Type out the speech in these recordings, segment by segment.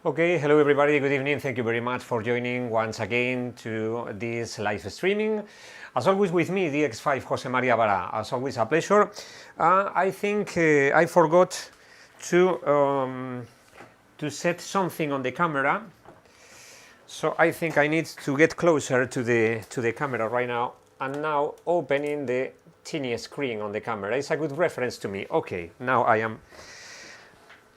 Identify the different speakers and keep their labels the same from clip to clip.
Speaker 1: Okay, hello everybody, good evening, thank you very much for joining once again to this live streaming. As always with me, DX5 Jose Maria Vara, as always a pleasure. I think I forgot to set something on the camera, so I think I need to get closer to the camera right now, and now opening the teeny screen on the camera. It's a good reference to me. Okay, now I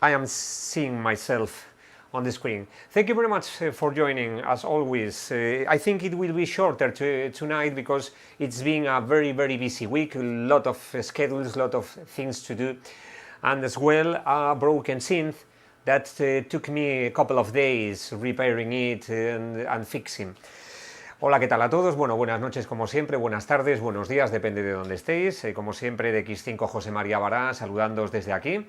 Speaker 1: am seeing myself on the screen. Thank you very much for joining, as always. I think it will be shorter tonight because it's been a very busy week, a lot of schedules, a lot of things to do, and as well a broken synth that took me a couple of days repairing it and fixing. Hola, ¿qué tal a todos? Bueno, buenas noches como siempre, buenas tardes, buenos días, depende de dónde estéis. Como siempre, de X5 José María Vara, saludándoos desde aquí.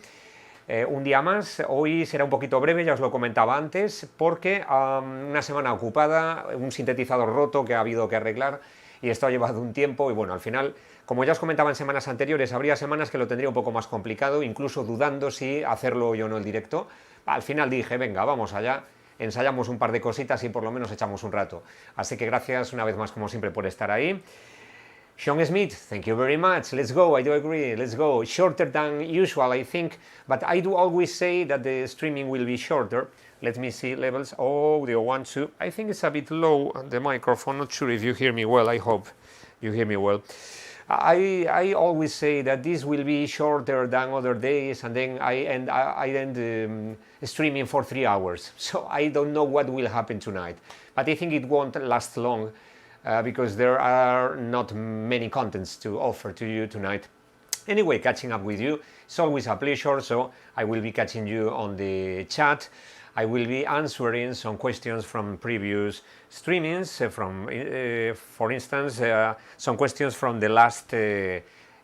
Speaker 1: Un día más, hoy será un poquito breve, ya os lo comentaba antes, porque una semana ocupada, un sintetizador roto que ha habido que arreglar y esto ha llevado un tiempo y bueno, al final, como ya os comentaba en semanas anteriores, habría semanas que lo tendría un poco más complicado, incluso dudando si hacerlo o no el directo. Al final dije, venga, vamos allá, ensayamos un par de cositas y por lo menos echamos un rato. Así que gracias una vez más, como siempre, por estar ahí. Sean Smith, thank you very much. Let's go, I do agree, let's go. Shorter than usual, I think, but I do always say that the streaming will be shorter. Let me see levels. Audio 1, 2. I think it's a bit low on the microphone. Not sure if you hear me well. I hope you hear me well. I always say that this will be shorter than other days, and then I end streaming for 3 hours. So I don't know what will happen tonight, but I think it won't last long. Because there are not many contents to offer to you tonight. Anyway, catching up with you, it's always a pleasure, so I will be catching you on the chat. I will be answering some questions from previous streamings, for instance, some questions from the last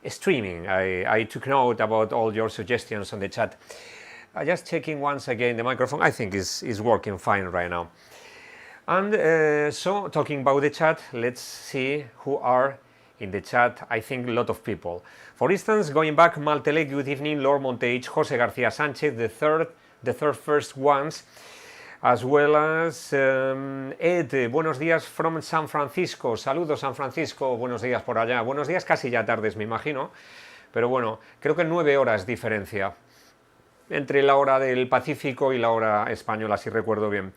Speaker 1: streaming. I took note about all your suggestions on the chat. Just checking once again the microphone, I think is working fine right now. And so, talking about the chat, let's see who are in the chat. I think a lot of people. For instance, going back, Maltele, good evening, Lord Montage, Jose García Sánchez, the third first ones, as well as Ed, buenos días from San Francisco. Saludos, San Francisco, buenos días por allá. Buenos días, casi ya tardes, me imagino. Pero bueno, creo que 9 horas diferencia entre la hora del Pacífico y la hora española, si recuerdo bien.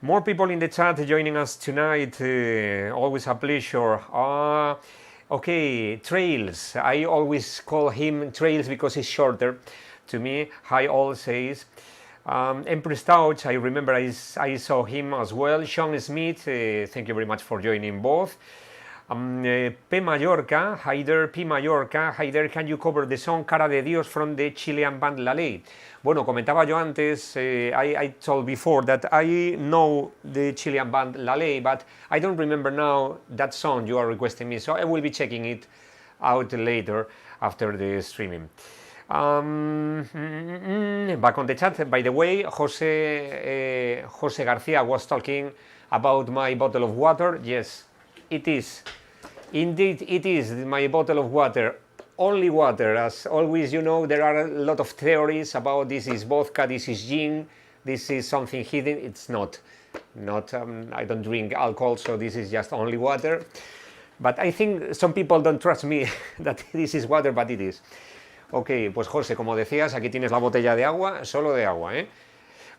Speaker 1: More people in the chat joining us tonight, always a pleasure. Okay, Trails, I always call him Trails because he's shorter to me. Hi all says. Empress Touch, I remember I saw him as well. Sean Smith, thank you very much for joining both. P. Mallorca, hi there, P. Mallorca, hi there, can you cover the song Cara de Dios from the Chilean band La Ley? Bueno, comentaba yo antes, I told before that I know the Chilean band La Ley, but I don't remember now that song you are requesting me, so I will be checking it out later after the streaming. Back on the chat, by the way, Jose Garcia was talking about my bottle of water. Yes, it is. Indeed, it is my bottle of water. Only water. As always, you know, there are a lot of theories about this is vodka, this is gin, this is something hidden. It's not. I don't drink alcohol, so this is just only water. But I think some people don't trust me that this is water, but it is. Ok, pues José, como decías, aquí tienes la botella de agua, solo de agua, ¿eh?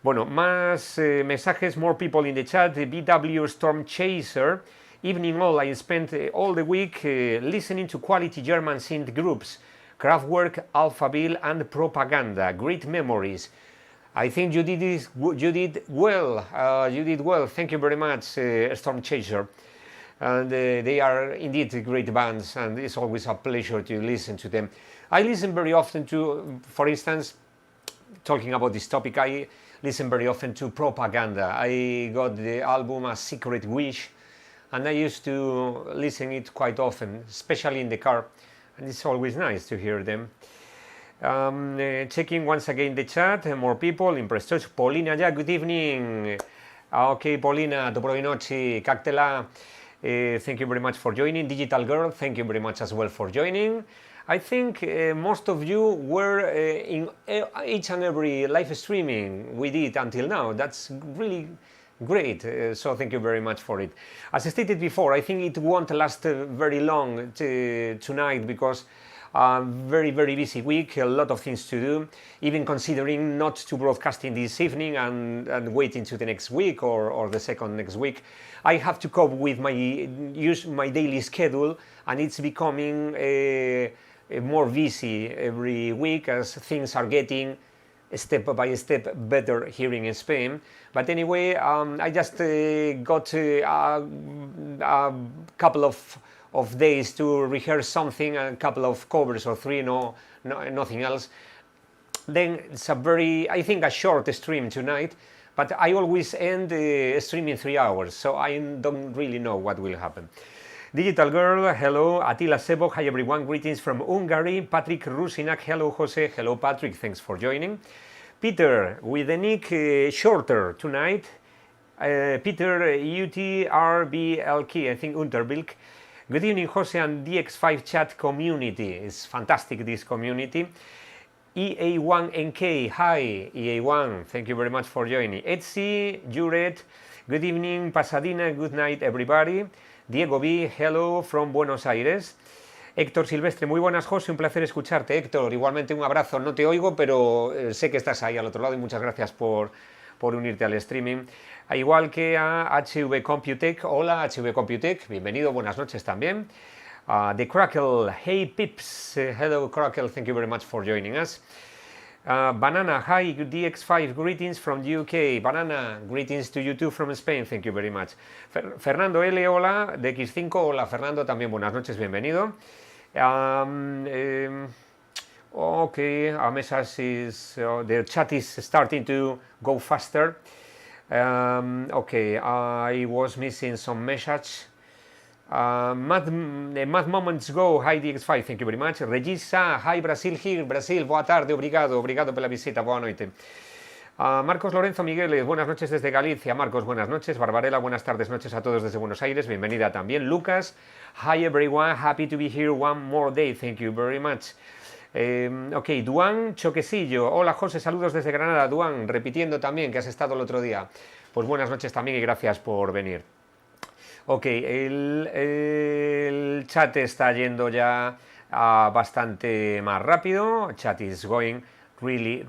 Speaker 1: Bueno, más mensajes, more people in the chat. BW Storm Chaser. Evening all, I spent all the week listening to quality German synth groups, Kraftwerk, Alphaville and Propaganda. Great memories. I think you did well. You did well. Thank you very much, Storm Chaser. And they are indeed great bands, and it's always a pleasure to listen to them. I listen very often to, for instance, talking about this topic, I listen very often to Propaganda. I got the album A Secret Wish, and I used to listen it quite often, especially in the car, and it's always nice to hear them. Checking once again the chat, more people, Impressed Touch. Paulina, yeah, good evening. Okay, Paulina, dobrowej nocy, Kaktela, thank you very much for joining. Digital Girl, thank you very much as well for joining. I think most of you were in each and every live streaming we did until now. That's really great, so thank you very much for it. As I stated before, I think it won't last very long tonight because very busy week, a lot of things to do, even considering not to broadcasting this evening and waiting to the next week or the second next week. I have to cope with my daily schedule, and it's becoming more busy every week as things are getting step by step better here in Spain. But anyway, I just got a couple of days to rehearse something, a couple of covers or three, nothing else. Then it's I think a short stream tonight, but I always end streaming 3 hours, so I don't really know what will happen. Digital Girl, hello. Attila Sebo, hi everyone, greetings from Hungary. Patrick Rusinak, hello Jose, hello Patrick, thanks for joining. Peter, with the nick shorter tonight. Peter UTRBLK, I think Unterbilk. Good evening, Jose and DX5 chat community. It's fantastic, this community. EA1NK, hi EA1, thank you very much for joining. Etsy, Juret, good evening, Pasadena, good night everybody. Diego B, hello from Buenos Aires. Héctor Silvestre, muy buenas José, un placer escucharte. Héctor, igualmente un abrazo, no te oigo, pero sé que estás ahí al otro lado y muchas gracias por unirte al streaming. Igual que a HV Computec, hola HV Computec, bienvenido, buenas noches también. The Crackle, hey Pips, hello Crackle, thank you very much for joining us. Banana, hi DX5, greetings from UK. Banana, greetings to you too from Spain, thank you very much. Fernando L, hola, DX5, hola Fernando, también buenas noches, bienvenido. Okay, a message is, the chat is starting to go faster. Okay, I was missing some message. Mad moments go, hi DX5, thank you very much. Regisa, hi Brasil here, Brasil, boa tarde, obrigado pela visita, boa noite. Marcos Lorenzo Migueles, buenas noches desde Galicia. Marcos, buenas noches. Barbarella, buenas tardes, noches a todos desde Buenos Aires, bienvenida también. Lucas, hi everyone, happy to be here one more day, thank you very much. Ok, Duan Choquecillo, hola José, saludos desde Granada. Duan, repitiendo también que has estado el otro día. Pues buenas noches también y gracias por venir. Ok, el chat está yendo ya bastante más rápido. Chat is going really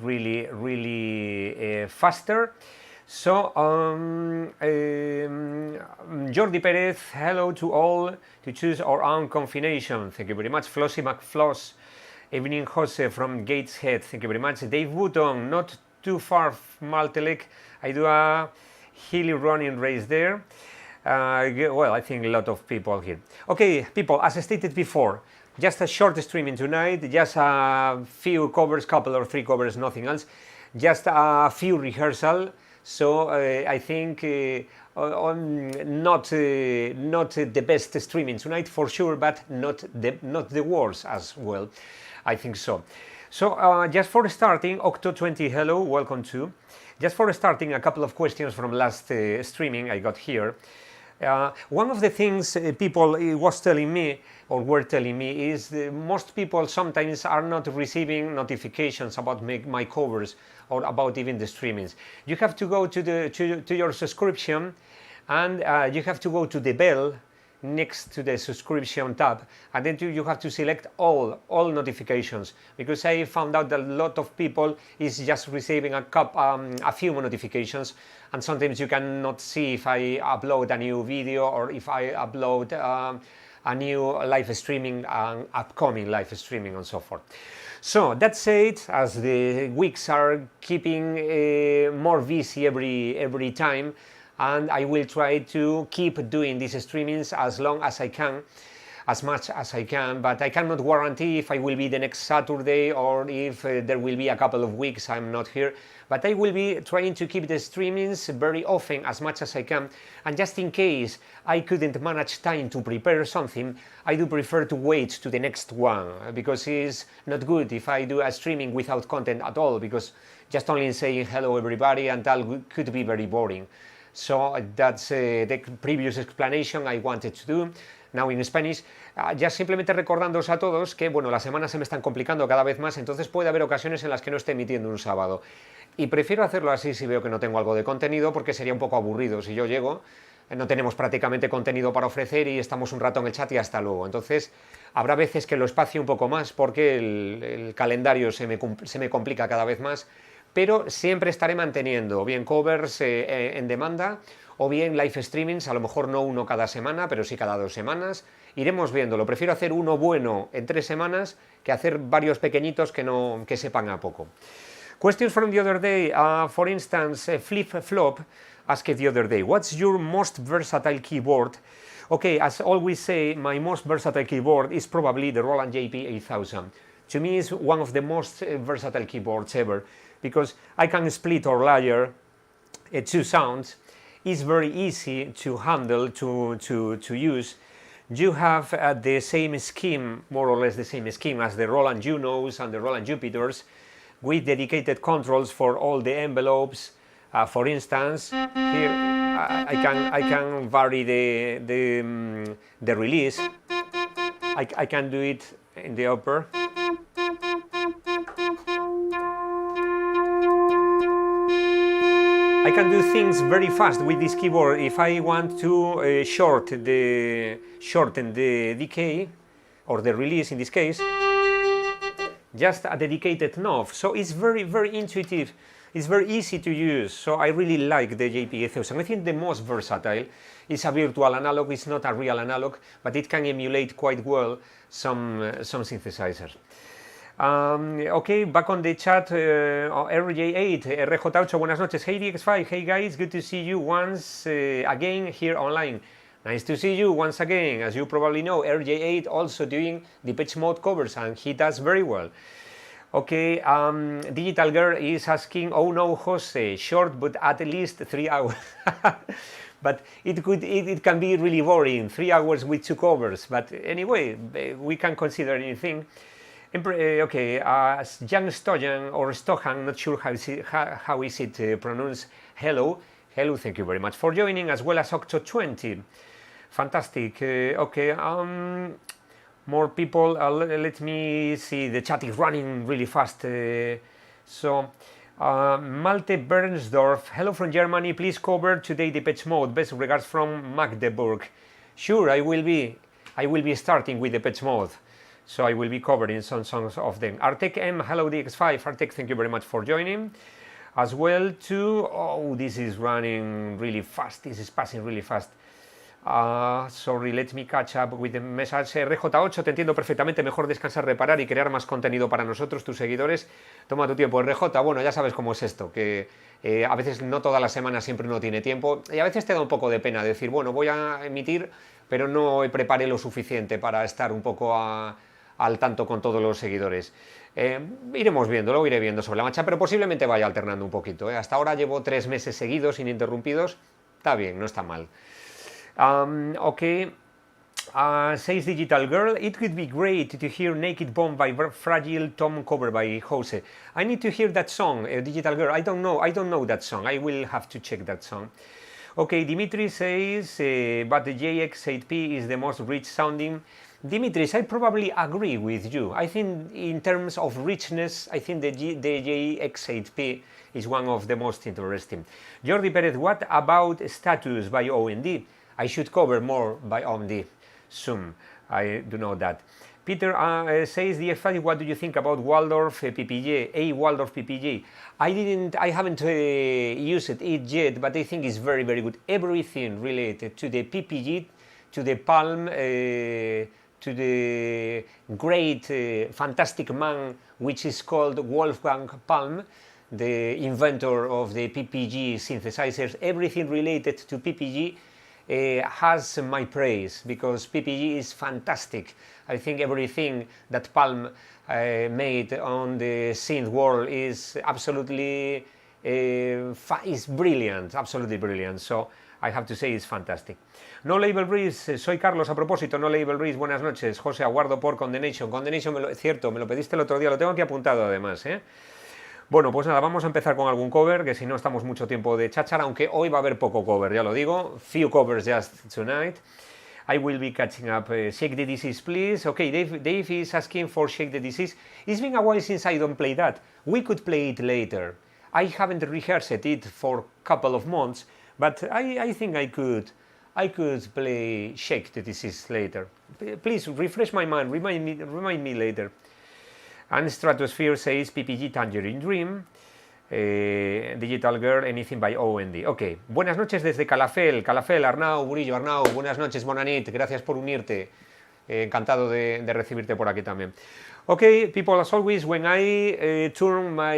Speaker 1: faster. So, Jordi Perez, hello to all, to choose our own combination. Thank you very much. Flossie McFloss, evening Jose from Gateshead. Thank you very much. Dave Button, not too far from Maltelec. I do a hilly running race there. Well, I think a lot of people here. Okay, people, as I stated before, just a short streaming tonight, just a few covers, couple or three covers, nothing else, just a few rehearsal. So I think not the best streaming tonight for sure, but not the worst as well. I think so. So just for starting, Octo20, hello, welcome to. Just for starting, a couple of questions from last streaming I got here. One of the things people was telling me or were telling me is most people sometimes are not receiving notifications about my covers or about even the streamings. You have to go to your subscription, and you have to go to the bell next to the subscription tab, and then you have to select all notifications, because I found out that a lot of people is just receiving a few notifications, and sometimes you cannot see if I upload a new video or if I upload a new live streaming, upcoming live streaming and so forth. So that said, as the weeks are keeping more busy every time, and I will try to keep doing these streamings as long as I can, as much as I can, but I cannot guarantee if I will be the next Saturday or if there will be a couple of weeks I'm not here, but I will be trying to keep the streamings very often, as much as I can, and just in case I couldn't manage time to prepare something, I do prefer to wait to the next one, because it's not good if I do a streaming without content at all, because just only saying hello everybody and that could be very boring. So that's the previous explanation I wanted to do. Now in Spanish, ya simplemente recordándoos a todos que, bueno, las semanas se me están complicando cada vez más, entonces puede haber ocasiones en las que no esté emitiendo un sábado. Y prefiero hacerlo así si veo que no tengo algo de contenido, porque sería un poco aburrido si yo llego, no tenemos prácticamente contenido para ofrecer y estamos un rato en el chat y hasta luego. Entonces, habrá veces que lo espacie un poco más porque el calendario se me complica cada vez más, pero siempre estaré manteniendo bien covers en demanda, o bien live streamings, a lo mejor no uno cada semana, pero sí cada 2 semanas. Iremos viéndolo. Prefiero hacer uno bueno en 3 semanas que hacer varios pequeñitos que sepan a poco. Questions from the other day. For instance, Flip Flop asked the other day, what's your most versatile keyboard? Okay, as always say, my most versatile keyboard is probably the Roland JP8000. To me, it's one of the most versatile keyboards ever, because I can split or layer 2 sounds. It's very easy to handle, to use. You have the same scheme, more or less the same scheme as the Roland Junos and the Roland Jupiters, with dedicated controls for all the envelopes. For instance, here I can vary the release. I can do it in the upper. I can do things very fast with this keyboard. If I want to shorten the decay, or the release in this case, just a dedicated knob. So it's very, very intuitive. It's very easy to use. So I really like the JP8000. I think the most versatile is a virtual analog. It's not a real analog, but it can emulate quite well some synthesizers. Ok, back on the chat, RJ8, RJ8, buenas noches. Hey DX5, hey guys, good to see you once again here online. Nice to see you once again. As you probably know, RJ8 also doing Depeche Mode covers, and he does very well. Okay, Digital Girl is asking, oh no, Jose, short but at least 3 hours. But it can be really boring, 3 hours with 2 covers. But anyway, we can consider anything. Okay, Jan Stojan or Stojan, not sure how is it pronounced. Hello, thank you very much for joining, as well as Octo20. Fantastic. Okay, more people. Let me see. The chat is running really fast. Malte Bernsdorf. Hello from Germany. Please cover today Depeche Mode. Best regards from Magdeburg. Sure, I will be starting with Depeche Mode. So I will be covering some songs of them. Artek M, hello DX5. Artek, thank you very much for joining. As well to, oh, this is running really fast. This is passing really fast. Sorry, let me catch up with the message. RJ8, te entiendo perfectamente. Mejor descansar, reparar y crear más contenido para nosotros, tus seguidores. Toma tu tiempo. RJ, bueno, ya sabes cómo es esto, que a veces no todas las semanas siempre uno tiene tiempo. Y a veces te da un poco de pena decir, bueno, voy a emitir, pero no preparé lo suficiente para estar un poco al tanto con todos los seguidores. Iremos viendo, lo iré viendo sobre la marcha, pero posiblemente vaya alternando un poquito. Hasta ahora llevo 3 meses seguidos, ininterrumpidos. Está bien, no está mal. Okay. Says Digital Girl, it would be great to hear Naked Bomb by Fragile Tom cover by Jose. I need to hear that song, Digital Girl. I don't know that song. I will have to check that song. Okay, Dimitri says, but the JX8P is the most rich sounding. Dimitris, I probably agree with you. I think in terms of richness, I think the JX8P is one of the most interesting. Jordi Perez, what about Status by OMD? I should cover more by OMD soon. I do know that. Peter says, DX5, what do you think about Waldorf PPJ, Waldorf PPJ? I haven't used it yet, but I think it's very, very good. Everything related to the PPJ, to the Palm, to the great, fantastic man, which is called Wolfgang Palm, the inventor of the PPG synthesizers. Everything related to PPG has my praise, because PPG is fantastic. I think everything that Palm made on the synth world is absolutely is brilliant, absolutely brilliant. So I have to say it's fantastic. No Label Breeze, soy Carlos, a propósito, No Label Breeze, buenas noches. José, aguardo por Condemnation. Condemnation, es cierto, me lo pediste el otro día, lo tengo aquí apuntado además. Bueno, pues nada, vamos a empezar con algún cover, que si no estamos mucho tiempo de cháchara, aunque hoy va a haber poco cover, ya lo digo. Few covers just tonight. I will be catching up. Shake the Disease, please. Okay, Dave is asking for Shake the Disease. It's been a while since I don't play that. We could play it later. I haven't rehearsed it for a couple of months, but I think I could play Shake the Disease later. Please refresh my mind, remind me later. And Stratosphere says PPG Tangerine Dream. Digital Girl, Anything by OND. Ok, buenas noches desde Calafell, Arnau, Murillo, Arnau, buenas noches, Monanit, gracias por unirte, encantado de recibirte por aquí también. Ok, people, as always, when I turn my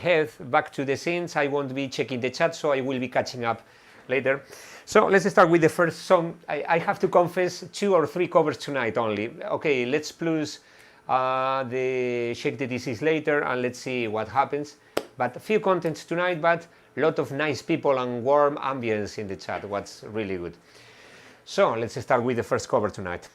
Speaker 1: head back to the synths, I won't be checking the chat, so I will be catching up later. So let's start with the first song. I have to confess 2 or 3 covers tonight only. Okay, let's plus the Shake the Disease later and let's see what happens. But a few contents tonight, but a lot of nice people and warm ambience in the chat, what's really good. So let's start with the first cover tonight.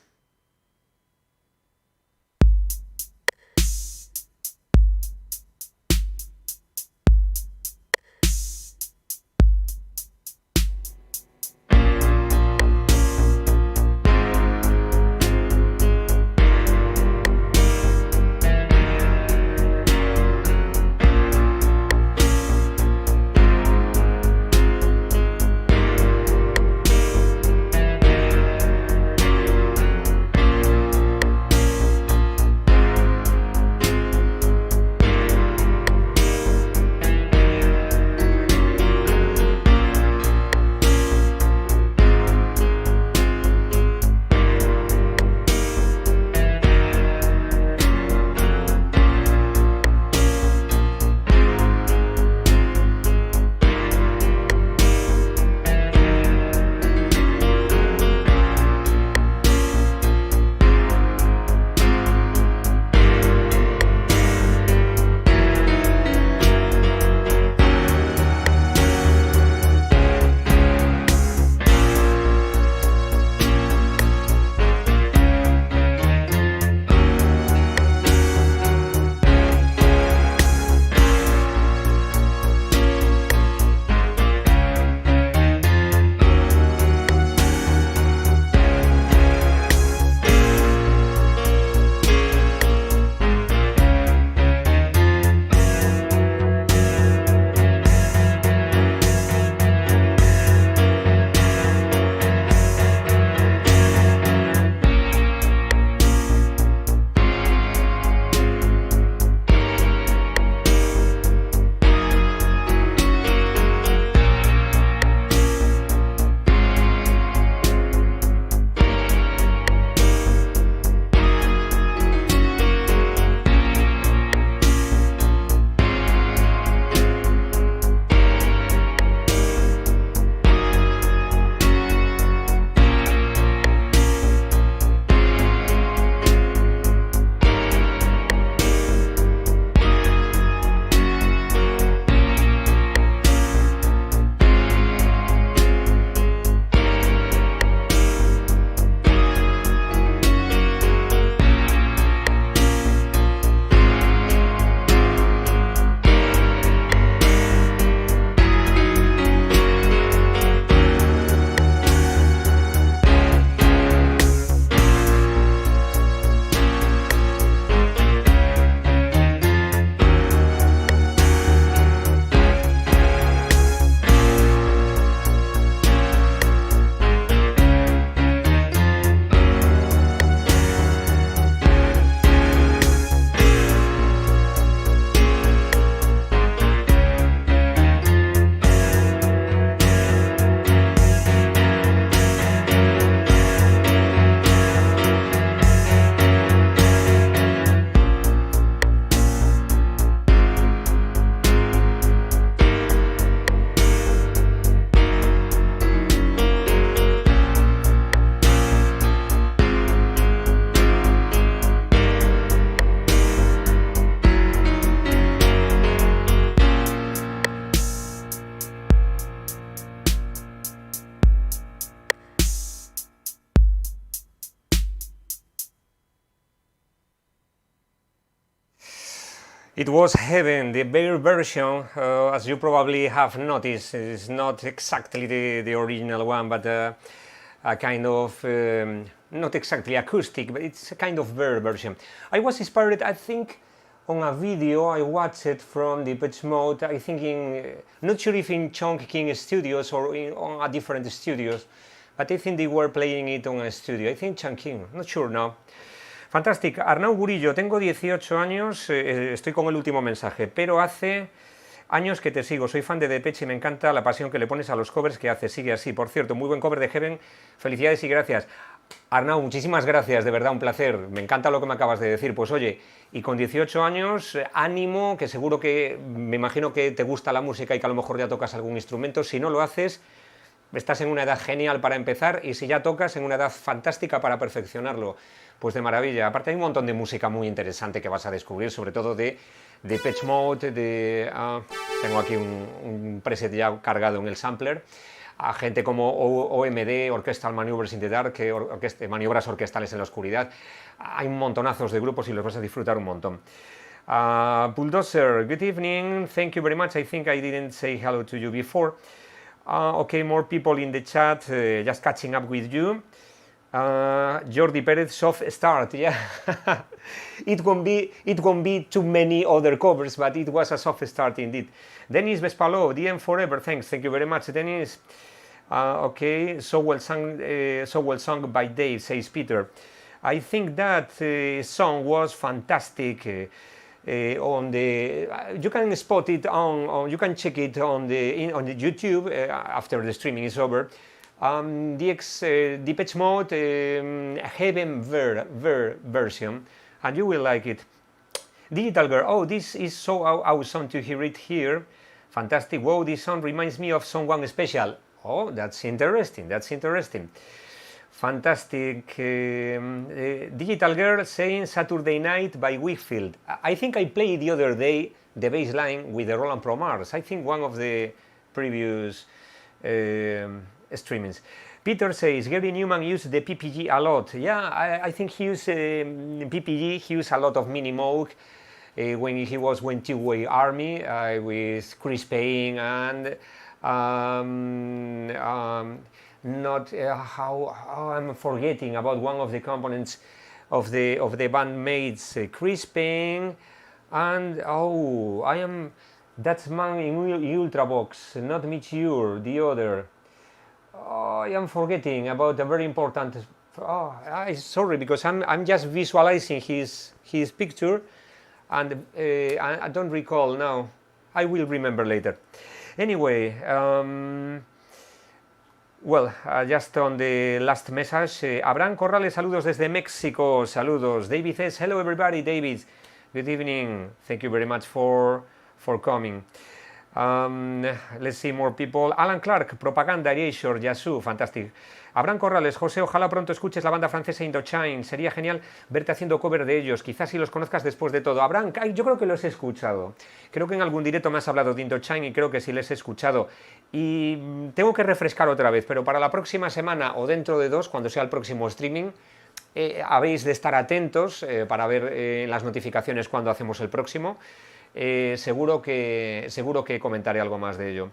Speaker 1: It was Heaven, the bare version, as you probably have noticed, is not exactly the original one, but a kind of, not exactly acoustic, but it's a kind of bare version. I was inspired, I think, on a video I watched it from the Depeche Mode, I think not sure if in Chunk King Studios or on a different studios, but I think they were playing it on a studio, I think Chunk King, not sure now. Fantástico. Arnau Gurillo, tengo 18 años, estoy con el último mensaje, pero hace años que te sigo, soy fan de Depeche y me encanta la pasión que le pones a los covers que haces, sigue así. Por cierto, muy buen cover de Heaven, felicidades y gracias. Arnau, muchísimas gracias, de verdad, un placer, me encanta lo que me acabas de decir. Pues oye, y con 18 años, ánimo, que seguro que, me imagino que te gusta la música y que a lo mejor ya tocas algún instrumento, si no lo haces, estás en una edad genial para empezar y si ya tocas, en una edad fantástica para perfeccionarlo. Pues de maravilla. Aparte hay un montón de música muy interesante que vas a descubrir, sobre todo de Depeche Mode, tengo aquí un preset ya cargado en el sampler, a gente como OMD, Orchestral Maneuvers in the Dark, maniobras orquestales en la oscuridad. Hay un montonazos de grupos y los vas a disfrutar un montón. Bulldozer, good evening, thank you very much. I think I didn't say hello to you before. Okay, more people in the chat, just catching up with you. Jordi Perez, soft start, yeah. It won't be too many other covers, but it was a soft start indeed. Dennis Vespalo, DM forever, thanks, thank you very much, Dennis. Okay, so well sung by Dave, says Peter. I think that song was fantastic. On the you can spot it on you can check it on the YouTube after the streaming is over. Depeche Mode Heaven version, and you will like it. Digital Girl, oh, this is so awesome to hear it here. Fantastic. Wow, this song reminds me of someone special. Oh, that's interesting. That's interesting. Fantastic. Digital Girl saying Saturday Night by Whitfield. I think I played the other day the bass line with the Roland Pro Mars. I think one of the previous streamings. Peter says Gary Newman used the PPG a lot. Yeah, I think he used PPG. He used a lot of Mini Moog when he was with Two-Way Army with Chris Payne and not how I'm forgetting about one of the components of the bandmates, Chris Payne and I am that man in Ultravox, not Michiur, the other. I am forgetting about a very important. Sorry, because I'm just visualizing his picture, and I don't recall now. I will remember later. Anyway, just on the last message, Abraham Corrales, saludos desde México. Saludos. David says, hello everybody. David, good evening. Thank you very much for coming. Let's see more people. Alan Clark, Propaganda, Erasure, Yasu, fantastic. Abraham Corrales, José, ojalá pronto escuches la banda francesa Indochine, sería genial verte haciendo cover de ellos, quizás si los conozcas después de todo. Abraham, yo creo que los he escuchado, creo que en algún directo me has hablado de Indochine y creo que sí les he escuchado y tengo que refrescar otra vez, pero para la próxima semana o dentro de 2, cuando sea el próximo streaming, habéis de estar atentos para ver las notificaciones cuando hacemos el próximo. Seguro que comentaré algo más de ello.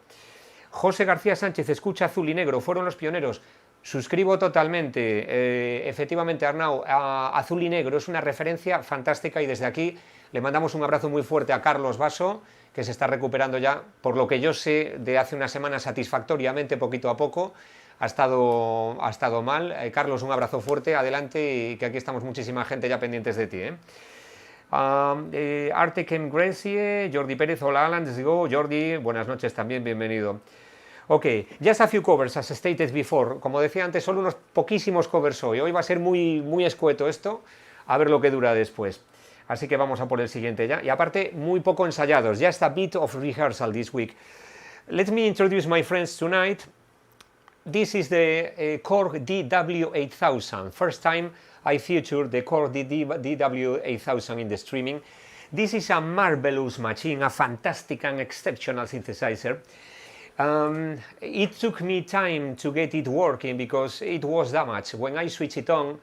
Speaker 1: José García Sánchez, escucha Azul y Negro, fueron los pioneros. Suscribo totalmente. Efectivamente, Arnau, Azul y Negro es una referencia fantástica y desde aquí le mandamos un abrazo muy fuerte a Carlos Basso, que se está recuperando ya, por lo que yo sé, de hace una semana satisfactoriamente, poquito a poco. Ha estado mal. Carlos, un abrazo fuerte, adelante y que aquí estamos muchísima gente ya pendientes de ti. Artekem Gracie, Jordi Pérez, hola Alan, let's go. Jordi, buenas noches también, bienvenido. Ok, just a few covers, as stated before. Como decía antes, solo unos poquísimos covers hoy. Hoy va a ser muy escueto esto, a ver lo que dura después. Así que vamos a por el siguiente ya. Y aparte, muy poco ensayados, just a bit of rehearsal this week. Let me introduce my friends tonight. This is the Korg DW8000, first time I featured the Korg DW8000 in the streaming. This is a marvelous machine, a fantastic and exceptional synthesizer. It took me time to get it working because it was damaged. When I switched it on,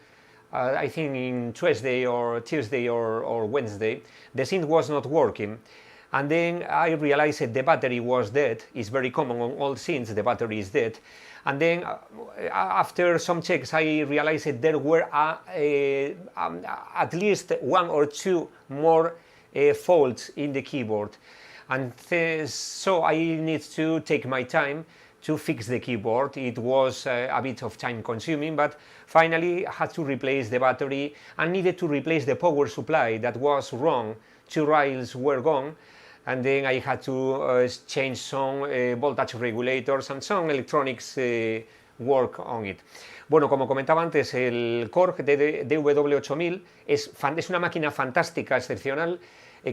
Speaker 1: I think in Tuesday or Wednesday, the synth was not working. And then I realized that the battery was dead. It's very common on all synths, the battery is dead. And then after some checks, I realized that there were at least 1 or 2 more faults in the keyboard. And so I need to take my time to fix the keyboard. It was a bit of time consuming, but finally I had to replace the battery and needed to replace the power supply that was wrong. 2 rails were gone, and then I had to change some voltage regulators and some electronics work on it. Bueno, como comentaba antes, el Korg DW8000 es una máquina fantástica, excepcional.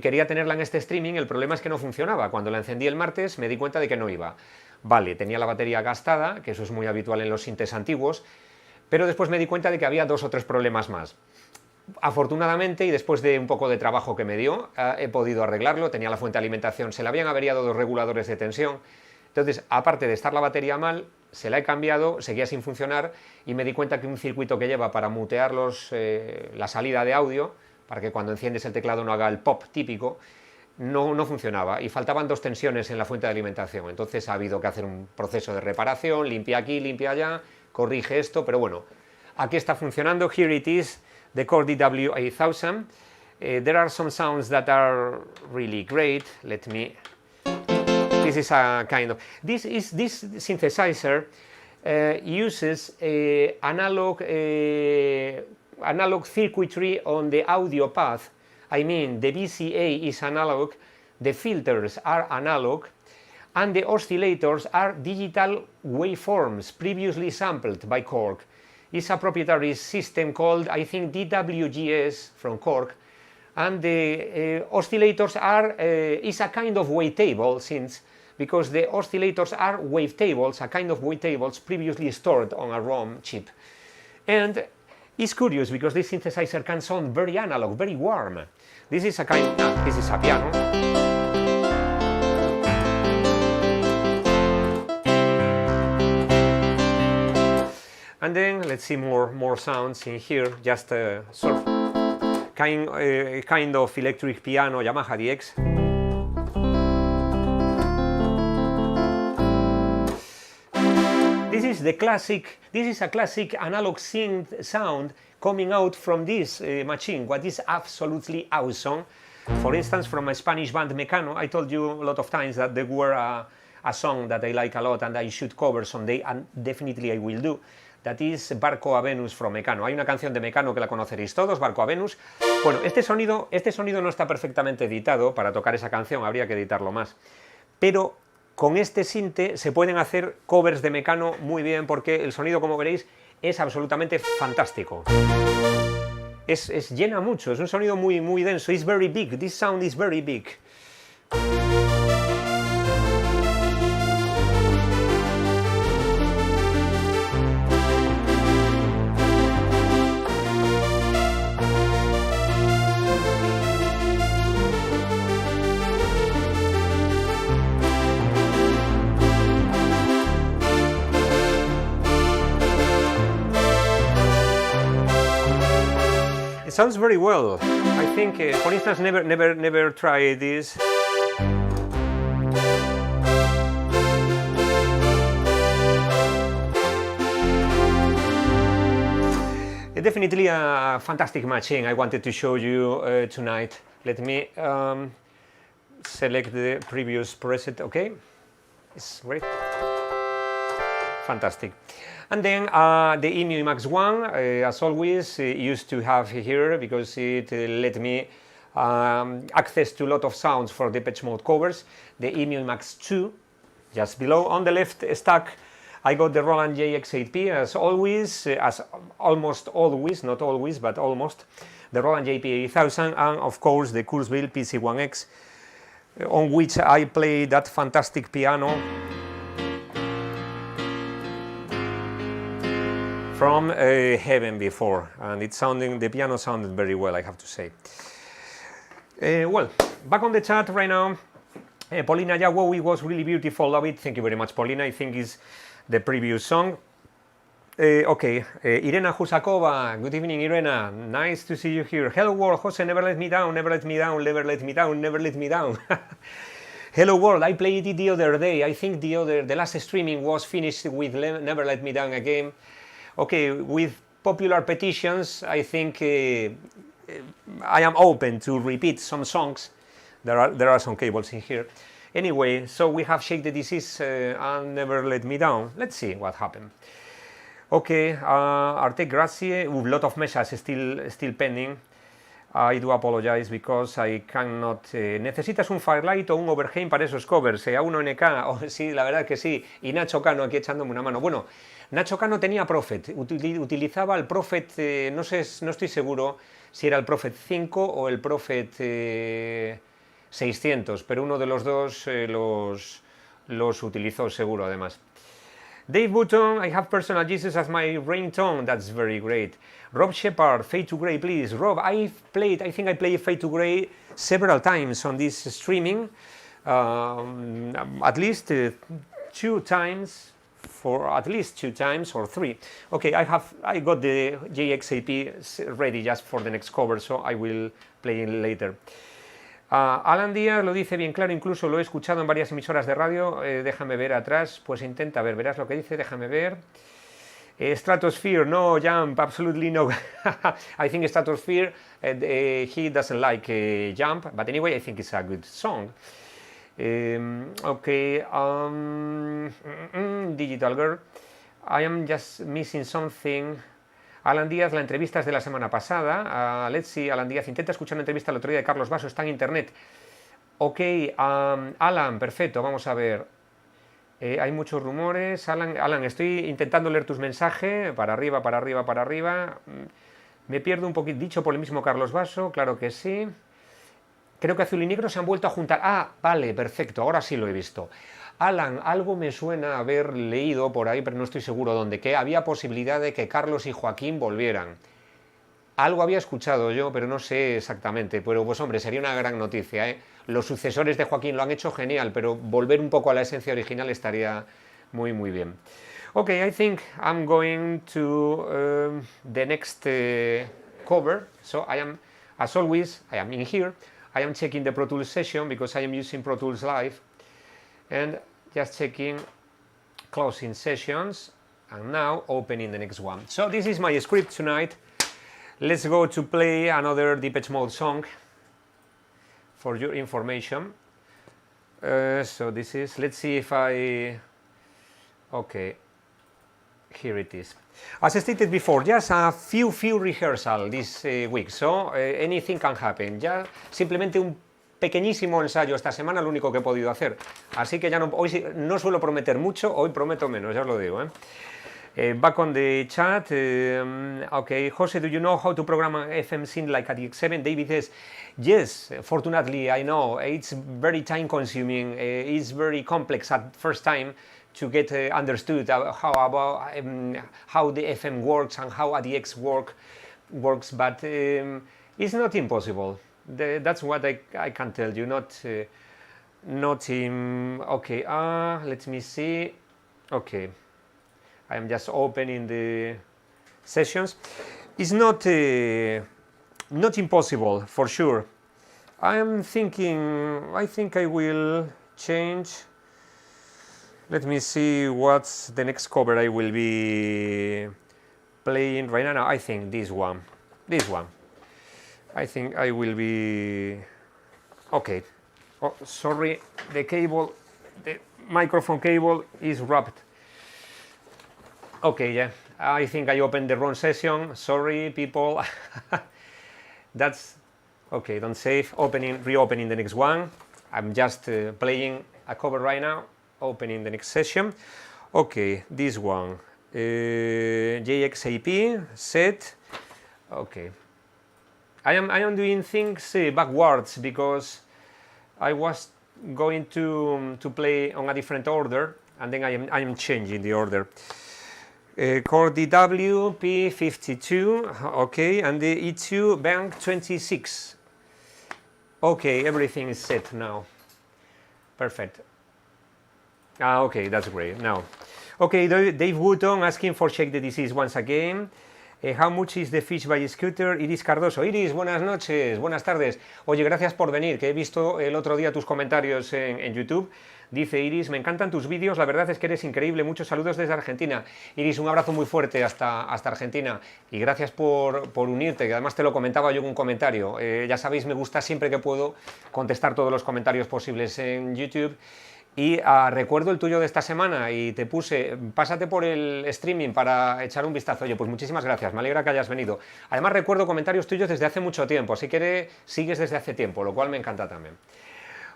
Speaker 1: Quería tenerla en este streaming, el problema es que no funcionaba. Cuando la encendí el martes me di cuenta de que no iba. Vale, tenía la batería gastada, que eso es muy habitual en los sintes antiguos, pero después me di cuenta de que había 2 o 3 problemas más. Afortunadamente, y después de un poco de trabajo que me dio, he podido arreglarlo. Tenía la fuente de alimentación, se le habían averiado 2 reguladores de tensión. Entonces, aparte de estar la batería mal, se la he cambiado, seguía sin funcionar, y me di cuenta que un circuito que lleva para mutear la salida de audio, para que cuando enciendes el teclado no haga el pop típico, no funcionaba, y faltaban 2 tensiones en la fuente de alimentación. Entonces ha habido que hacer un proceso de reparación, limpia aquí, limpia allá, corrige esto, pero bueno, aquí está funcionando. Here it is, the Korg DW8000. There are some sounds that are really great. Let me... This is a kind of... This synthesizer uses analog circuitry on the audio path. I mean, the VCA is analog, the filters are analog, and the oscillators are digital waveforms previously sampled by Korg. It's a proprietary system called, I think, DWGS from Korg, and the oscillators is a kind of wavetable, since because the oscillators are wavetables, a kind of wavetables previously stored on a ROM chip. And it's curious because this synthesizer can sound very analog, very warm. This is a this is a piano. And then let's see more sounds in here. Just sort of kind of electric piano, Yamaha DX. This is a classic analog synth sound coming out from this machine, what is absolutely awesome. For instance, from a Spanish band Mecano, I told you a lot of times that there were a song that I like a lot and I should cover someday, and definitely I will do. That is Barco a Venus from Mecano. Hay una canción de Mecano que la conoceréis todos, Barco a Venus. Bueno, este sonido no está perfectamente editado. Para tocar esa canción habría que editarlo más. Pero con este sinte se pueden hacer covers de Mecano muy bien, porque el sonido, como veréis, es absolutamente fantástico. Llena mucho, es un sonido muy denso. It's very big, this sound is very big. Sounds very well. I think, for instance, never try this. Definitely a fantastic machine. I wanted to show you tonight. Let me select the previous preset. Okay, it's great. Fantastic. And then the EMU Max 1, as always, used to have here because it let me access to a lot of sounds for Depeche Mode covers. The EMU Max 2, just below. On the left stack, I got the Roland JX8P, as always, as almost always, not always, but almost, the Roland JP8000, and of course the Kurzweil PC1X, on which I play that fantastic piano from heaven before, and the piano sounded very well, I have to say. Well, back on the chat right now, Paulina Yawo, it was really beautiful, love it, thank you very much, Paulina. I think it's the previous song. Okay, Irena Husakova, good evening, Irena. Nice to see you here. Hello world, Jose, never let me down, never let me down, never let me down, never let me down. Hello world, I played it the other day. I think the last streaming was finished with Never Let Me Down again. Okay, with popular petitions, I think I am open to repeat some songs. There are some cables in here. Anyway, so we have Shake the Disease and Never Let Me Down. Let's see what happened. Okay, Arte Grazie, a lot of messages still pending. I do apologize because I cannot... ¿Necesitas un Firelight o un Overheim para esos covers? A1NK, oh, sí, la verdad que sí. Y Nacho Cano aquí echándome una mano. Bueno, Nacho Cano tenía Prophet, utilizaba el Prophet, no estoy seguro si era el Prophet 5 o el Prophet 600, pero uno de los dos los utilizó seguro además. Dave Button, I have Personal Jesus as my ringtone. That's very great. Rob Shepard, Fade to Grey, please. Rob, I think I played Fade to Grey several times on this streaming. At least 2 times, or 3. Okay, I got the JXAP ready just for the next cover, so I will play it later. Alan Díaz lo dice bien claro, incluso lo he escuchado en varias emisoras de radio. Déjame ver atrás, pues intenta ver, verás lo que dice, déjame ver. Stratosphere, no, Jump, absolutely no. I think Stratosphere, he doesn't like Jump, but anyway, I think it's a good song. Okay, Digital Girl, I am just missing something. Alan Díaz, la entrevista es de la semana pasada. Let's see, Alan Díaz, intenta escuchar una entrevista el otro día de Carlos Basso, está en internet. Ok, Alan, perfecto, vamos a ver. Hay muchos rumores. Alan, estoy intentando leer tus mensajes. Para arriba, para arriba, para arriba. Me pierdo un poquito. Dicho por el mismo Carlos Basso, claro que sí. Creo que Azul y Negro se han vuelto a juntar. Ah, vale, perfecto, ahora sí lo he visto. Alan, algo me suena haber leído por ahí, pero no estoy seguro dónde, que había posibilidad de que Carlos y Joaquín volvieran. Algo había escuchado yo, pero no sé exactamente. Pero pues hombre, sería una gran noticia, ¿eh? Los sucesores de Joaquín lo han hecho genial, pero volver un poco a la esencia original estaría muy muy bien. Okay, I think I'm going to the next cover. So I am, as always, I am in here. I am checking the Pro Tools session because I am using Pro Tools Live. And just checking closing sessions, and now opening the next one. So this is my script tonight. Let's go to play another Depeche Mode song for your information. So this is, let's see if I, okay, here it is. As stated before, just a few rehearsals this week, so anything can happen. Ya simplemente un pequeñísimo ensayo esta semana, lo único que he podido hacer. Así que ya no, hoy no suelo prometer mucho, hoy prometo menos, ya os lo digo. Back on the chat. Okay, Jose, do you know how to program an FM synth like a DX7? David says, yes, fortunately, I know. It's very time consuming. It's very complex at first time to get understood how the FM works and how a DX works, but it's not impossible. That's what I can tell you. Not in. Okay. Let me see. Okay. I am just opening the sessions. It's not impossible for sure. I am thinking. I think I will change. Let me see what's the next cover I will be playing right now. I think this one. I think I will be... Okay. Oh, sorry, the microphone cable is wrapped. Okay, yeah. I think I opened the wrong session. Sorry, people. That's... Okay, don't save. Reopening the next one. I'm just playing a cover right now. Opening the next session. Okay, this one. JXAP, set. Okay. I am doing things backwards because I was going to play on a different order, and then I am changing the order. Chord DW P52, okay, and the E2 bank 26. Okay, everything is set now. Perfect. Okay, that's great. Now, Okay, Dave Wooton asking for Shake the Disease once again. How much is the fish by scooter? Iris Cardoso. Iris, buenas noches, buenas tardes. Oye, gracias por venir, que he visto el otro día tus comentarios en YouTube. Dice Iris, me encantan tus vídeos, la verdad es que eres increíble, muchos saludos desde Argentina. Iris, un abrazo muy fuerte hasta Argentina y gracias por unirte, que además te lo comentaba yo en un comentario. Ya sabéis, me gusta siempre que puedo contestar todos los comentarios posibles en YouTube. Y recuerdo el tuyo de esta semana y te puse, pásate por el streaming para echar un vistazo. Oye, pues muchísimas gracias, me alegra que hayas venido. Además recuerdo comentarios tuyos desde hace mucho tiempo, así que sigues desde hace tiempo, lo cual me encanta también.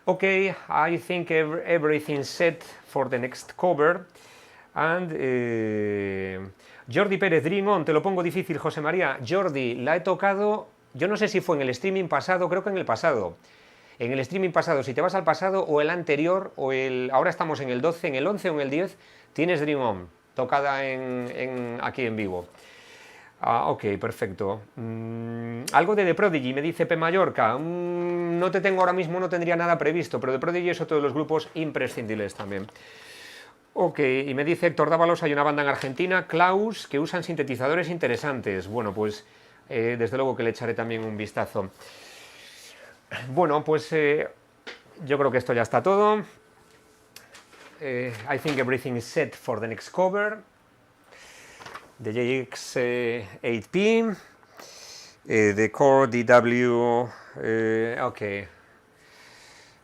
Speaker 1: Ok, I think everything's set for the next cover. And Jordi Pérez, Dream On, te lo pongo difícil, José María. Jordi, la he tocado, yo no sé si fue en el streaming pasado, creo que en el pasado. En el streaming pasado, si te vas al pasado o el anterior, ahora estamos en el 12, en el 11 o en el 10, tienes Dream On, tocada aquí en vivo. Ok, perfecto. Algo de The Prodigy, me dice P. Mallorca. No te tengo ahora mismo, no tendría nada previsto, pero The Prodigy es otro de los grupos imprescindibles también. Ok, y me dice Héctor Dávalos, hay una banda en Argentina, Klaus, que usan sintetizadores interesantes. Bueno, pues desde luego que le echaré también un vistazo. Bueno, pues yo creo que esto ya está todo. I think everything is set for the next cover. The DX5, the core DW, okay.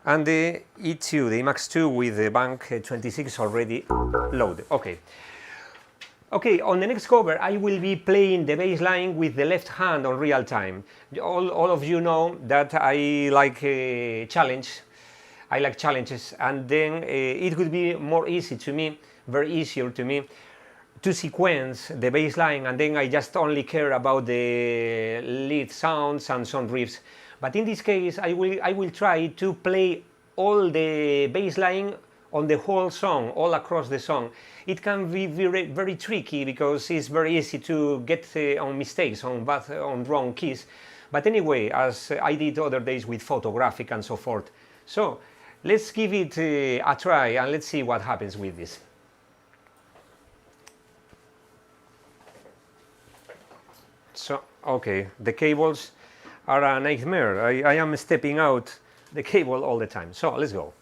Speaker 1: And the E2, the Max2 with the bank 26 already loaded. Okay. Okay, on the next cover I will be playing the bass line with the left hand on real time. All of you know that I like challenge. I like challenges, and then it would be more easy to me, very easier to me, to sequence the bass line, and then I just only care about the lead sounds and some riffs. But in this case, I will try to play all the bass line on the whole song, all across the song. It can be very, very tricky because it's very easy to get on mistakes, on wrong keys. But anyway, as I did other days with photographic and so forth. So let's give it a try and let's see what happens with this. So, okay, the cables are a nightmare. I am stepping out the cable all the time. So let's go.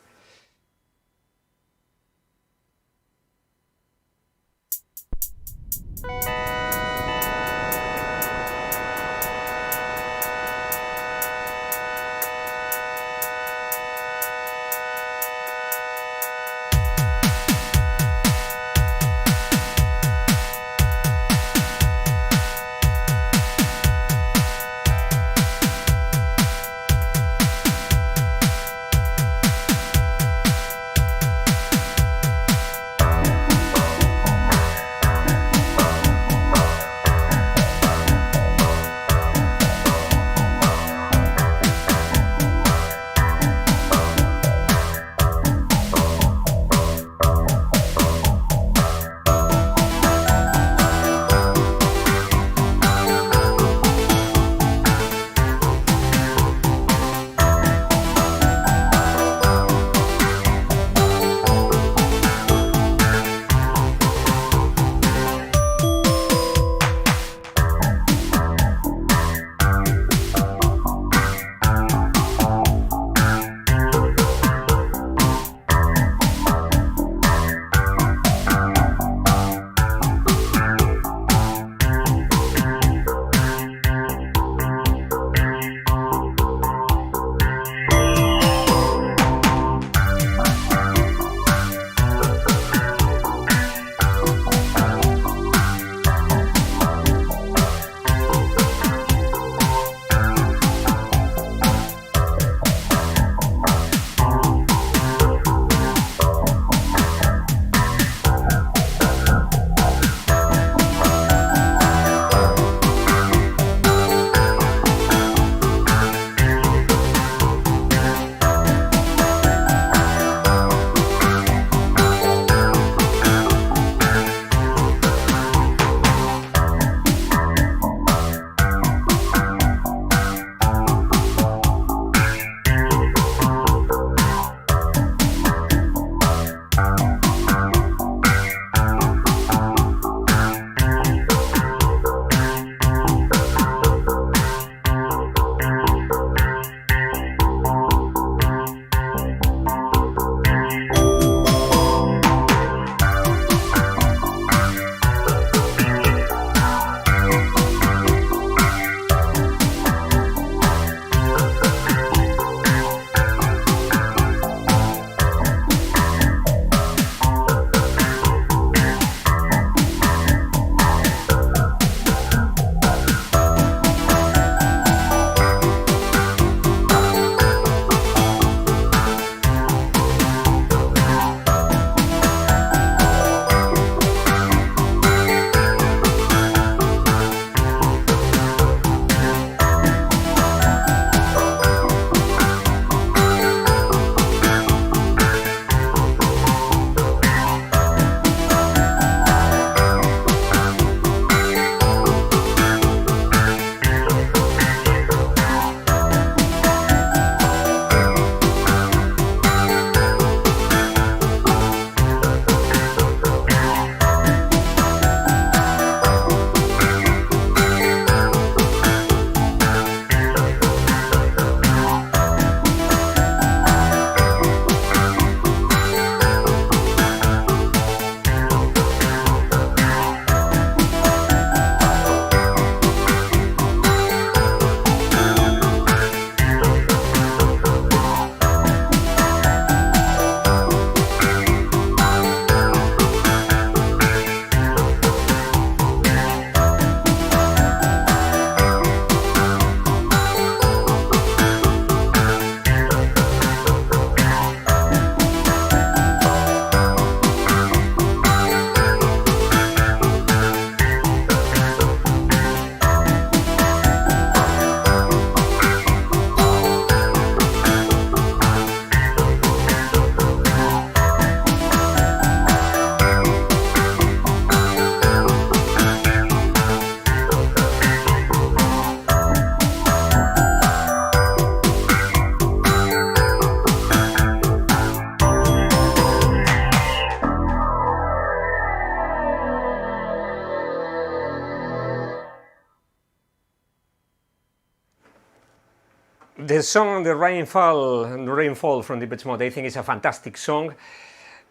Speaker 1: the song The Rainfall from Depeche Mode, I think it's a fantastic song.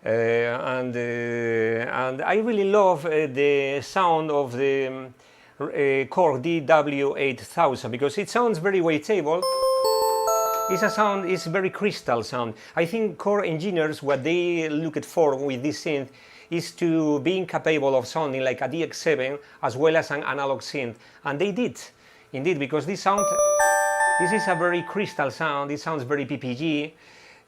Speaker 1: And I really love the sound of the Korg DW8000 because it sounds very wavetable. It's very crystal sound. I think Korg engineers, what they looked for with this synth is to being capable of sounding like a DX7 as well as an analog synth, and they did, indeed, because this is a very crystal sound. It sounds very PPG.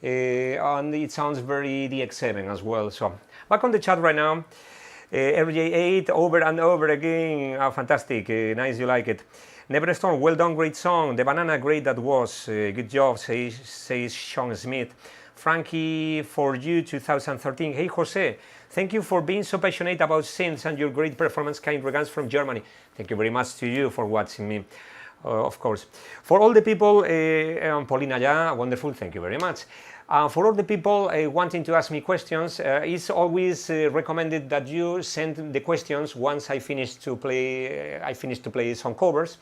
Speaker 1: And it sounds very DX7 as well. So back on the chat right now, RJ8 over and over again. Fantastic, nice, you like it. Nervestorm, well done, great song. The banana, great that was. Good job, says Sean Smith. Frankie, for you, 2013. Hey Jose, thank you for being so passionate about synths and your great performance. Kind regards from Germany. Thank you very much to you for watching me. Of course. For all the people, Paulina, yeah, wonderful, thank you very much. For all the people wanting to ask me questions, it's always recommended that you send the questions once I finish to play some covers,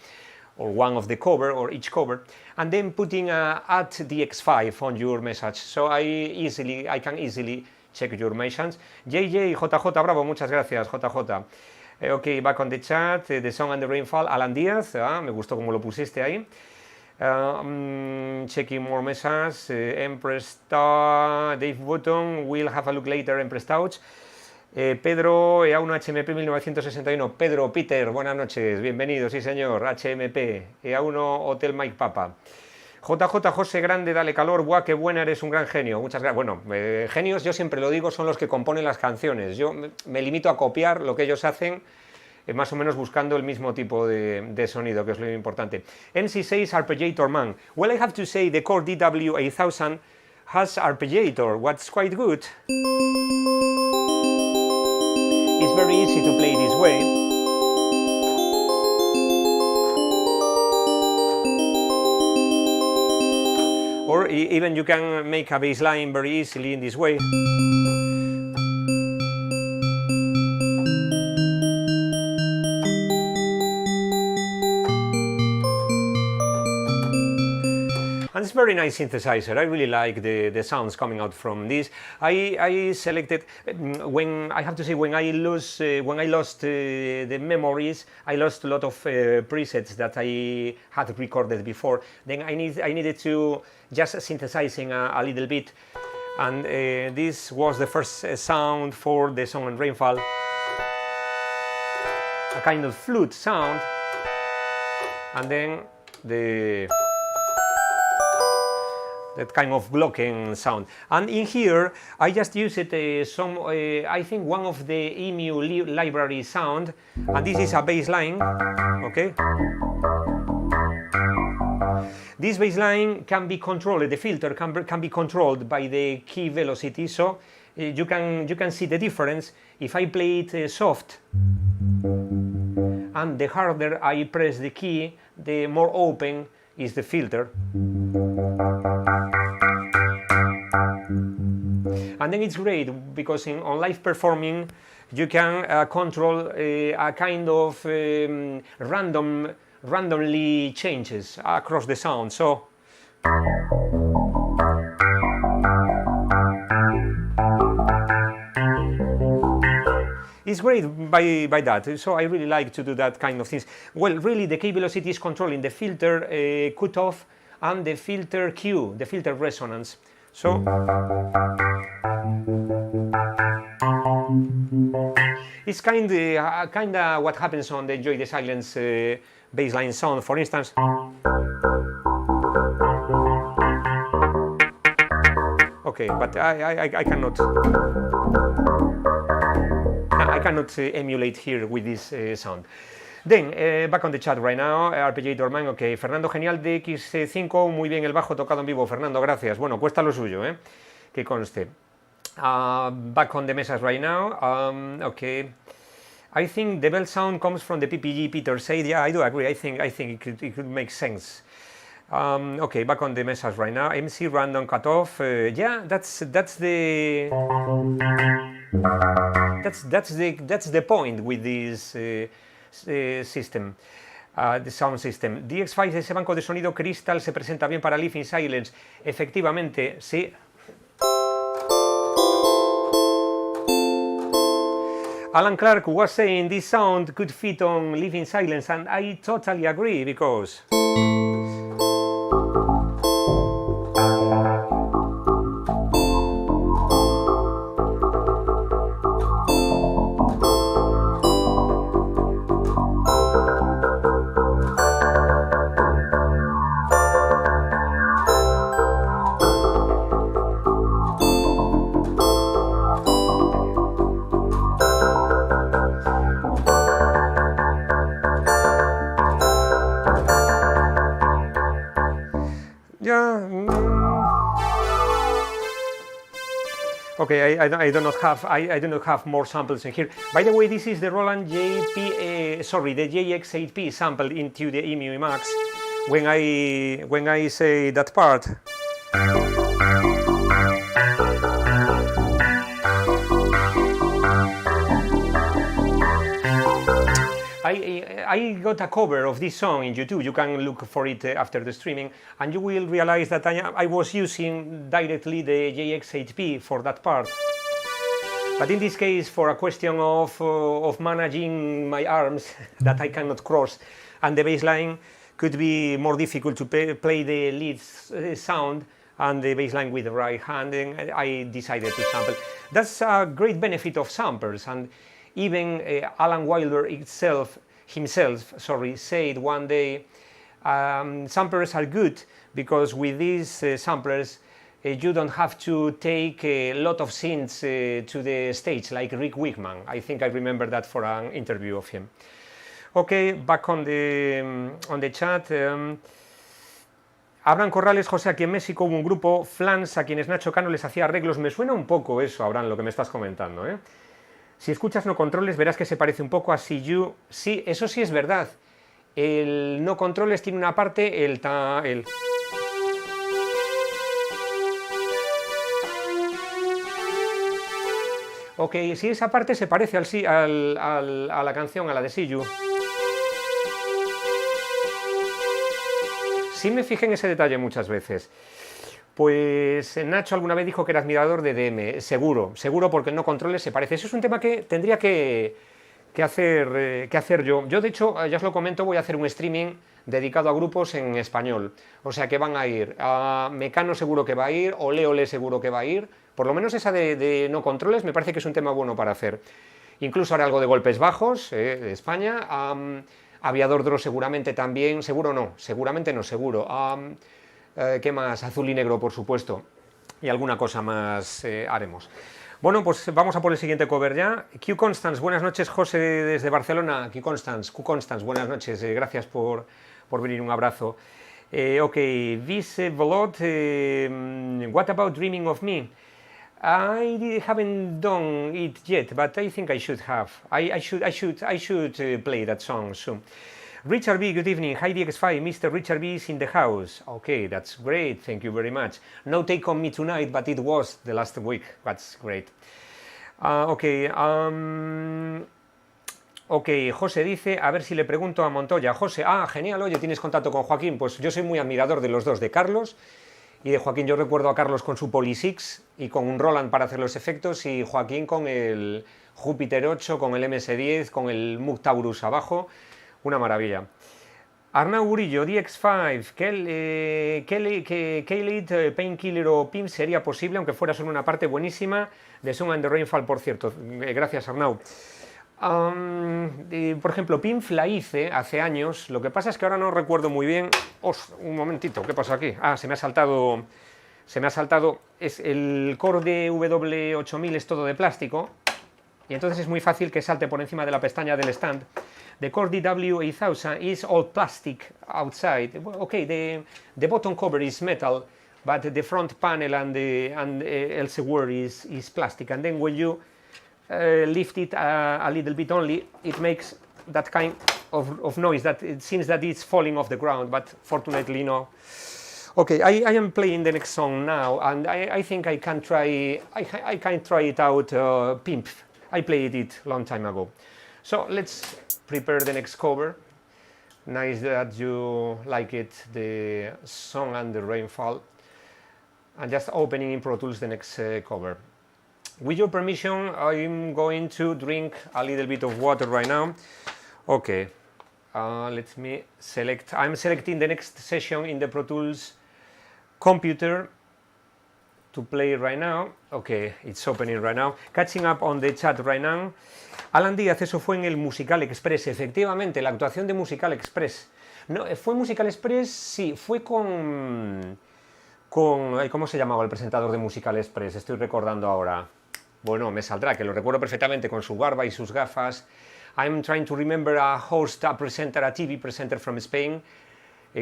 Speaker 1: or one of the cover, or each cover, and then putting at DX5 on your message, so I can easily check your messages. JJ, JJ, bravo, muchas gracias, JJ. Ok, back on the chat, The Song and the Rainfall, Alan Díaz, me gustó como lo pusiste ahí. Checking more messages, Empress Star, Dave Button, we'll have a look later, Empress Touch. Pedro, EA1 HMP 1961. Pedro, Peter, buenas noches, bienvenido, sí señor, HMP, EA1 Hotel Mike Papa. JJ, José Grande, dale calor, guau, qué buena, eres un gran genio, muchas gracias. Bueno, genios, yo siempre lo digo, son los que componen las canciones. Yo me limito a copiar lo que ellos hacen, más o menos buscando el mismo tipo de sonido, que es lo importante. MC6 Arpeggiator Man. Well, I have to say the Korg DW8000 has arpeggiator, what's quite good. It's very easy to play this way. Or even you can make a bass line very easily in this way. And it's a very nice synthesizer. I really like the sounds coming out from this. I selected, when I have to say, when I lost the memories, I lost a lot of presets that I had recorded before. Then I needed to just synthesizing a little bit, and this was the first sound for the Song and Rainfall, a kind of flute sound, and then that kind of glocking sound. And in here, I just used I think one of the EMU library sound, and this is a bass line, okay? This bass line can be controlled, the filter can be controlled by the key velocity, so you can see the difference. If I play it soft, and the harder I press the key, the more open is the filter. And then it's great because on live performing you can control a kind of randomly changes across the sound. So it's great by that. So I really like to do that kind of things. Well, really the key velocity is controlling the filter cutoff and the filter Q, the filter resonance. So it's kind of what happens on the Enjoy the Silence bassline sound, for instance. Okay, but I cannot emulate here with this sound. Then, back on the chat right now, Arpeggiator Man, ok. Fernando, genial, DX5, muy bien el bajo tocado en vivo. Fernando, gracias. Bueno, cuesta lo suyo, que conste. Back on the message right now, okay. I think the bell sound comes from the PPG, Peter said. Yeah, I do agree. I think it could make sense. Okay, back on the message right now. MC random cutoff. Yeah, that's the point with this system. the sound system. DX5, ese banco de sonido Crystal, se presenta bien para Live in Silence. Efectivamente, sí. Alan Clark was saying this sound could fit on Live in Silence, and I totally agree, because okay, I do not have more samples in here. By the way, this is the Roland the JX8P sample into the EMU Max. When I say that part, I got a cover of this song in YouTube. You can look for it after the streaming, and you will realize that I was using directly the JX8P for that part. But in this case, for a question of managing my arms that I cannot cross, and the bass line could be more difficult to play the lead sound and the bass line with the right hand, and I decided to sample. That's a great benefit of samples, and even Alan Wilder himself said one day, samplers are good because with these samplers you don't have to take a lot of synths to the stage like Rick Wickman. I think I remember that for an interview of him. Okay, back on the chat. Abraham Corrales, José, aquí en México hubo un grupo, Flans, a quienes Nacho Cano les hacía arreglos. Me suena un poco eso, Abraham, lo que me estás comentando, ¿eh? Si escuchas No Controles verás que se parece un poco a See You. Sí, eso sí es verdad. El No Controles tiene una parte, el ok, sí, esa parte se parece a la canción, a la de See You. Sí me fijé en ese detalle muchas veces. Pues Nacho alguna vez dijo que era admirador de DM, seguro, porque el No Controles se parece. Eso es un tema que tendría que hacer yo. Yo, de hecho, ya os lo comento, voy a hacer un streaming dedicado a grupos en español. O sea que van a ir a Mecano, seguro que va a ir, Ole Ole seguro que va a ir. Por lo menos esa de No Controles me parece que es un tema bueno para hacer. Incluso haré algo de golpes bajos, de España. Aviador Dro seguramente también, seguramente no, seguro. ¿Qué más? Azul y Negro, por supuesto, y alguna cosa más haremos. Bueno, pues vamos a por el siguiente cover ya. Q Constance, buenas noches, José desde Barcelona. Q Constance, buenas noches, gracias por venir, un abrazo. Ok, this Volod, what about Dreaming of Me? I haven't done it yet, but I think I should have. I should play that song soon. Richard B, good evening. Hi DX5, Mr. Richard B is in the house. Okay, that's great, thank you very much. No take on me tonight, but it was the last week. That's great. Ok, José dice, a ver si le pregunto a Montoya. José, genial, oye, ¿tienes contacto con Joaquín? Pues yo soy muy admirador de los dos, de Carlos y de Joaquín. Yo recuerdo a Carlos con su Poly 6 y con un Roland para hacer los efectos, y Joaquín con el Júpiter 8, con el MS10, con el Moog Taurus abajo. Una maravilla. Arnau Gurillo, DX5, K-Lead, Painkiller o PIM sería posible, aunque fuera solo una parte buenísima de Sun and the Rainfall, por cierto. Gracias, Arnau. Por ejemplo, PIMF la hice hace años, lo que pasa es que ahora no recuerdo muy bien. Un momentito, ¿qué pasa aquí? Se me ha saltado, es el core de W8000 es todo de plástico, y entonces es muy fácil que salte por encima de la pestaña del stand. The core DW8000 is all plastic outside. Okay, the bottom cover is metal, but the front panel and elsewhere is plastic, and then when you lift it a little bit only, it makes that kind of noise that it seems that it's falling off the ground, but fortunately no. Okay, I am playing the next song now, and I think I can try it out. Pimp, I played it long time ago. So let's prepare the next cover. Nice that you like it, the song and the rainfall. And just opening in Pro Tools the next cover. With your permission, I'm going to drink a little bit of water right now. Okay, let me select. I'm selecting the next session in the Pro Tools computer to play right now. Okay, it's opening right now. Catching up on the chat right now. Alan Díaz, eso fue en el Musical Express. Efectivamente, la actuación de Musical Express. No, ¿fue Musical Express? Sí, fue con ¿cómo se llamaba el presentador de Musical Express? Estoy recordando ahora. Bueno, me saldrá, que lo recuerdo perfectamente con su barba y sus gafas. I'm trying to remember a host, a presenter, a TV presenter from Spain.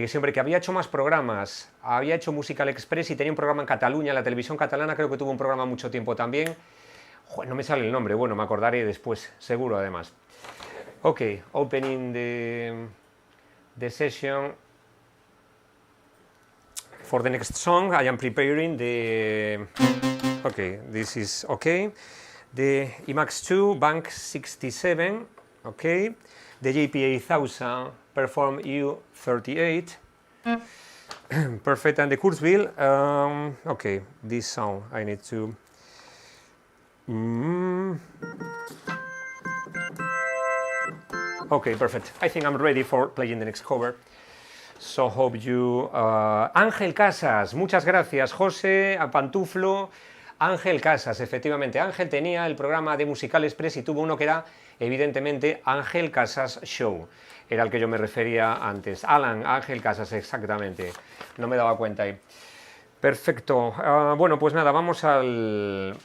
Speaker 1: Siempre que había hecho más programas, había hecho Musical Express y tenía un programa en Cataluña, la televisión catalana creo que tuvo un programa mucho tiempo también. Joder, no me sale el nombre, bueno, me acordaré después, seguro además. Ok, opening the session. For the next song, I am preparing the... Okay, this is okay. The Emax 2, Bank 67, okay. The JP8000, Perform U38. Perfect, and the Kurzweil, okay, this song I need to... Okay, perfect. I think I'm ready for playing the next cover. So hope you... Ángel Casas, muchas gracias. José, a Pantuflo, Ángel Casas, efectivamente. Ángel tenía el programa de Musical Express y tuvo uno que era, evidentemente, Ángel Casas Show. Era al que yo me refería antes. Ángel Casas, exactamente. No me daba cuenta ahí. Perfecto. Bueno, pues nada, vamos al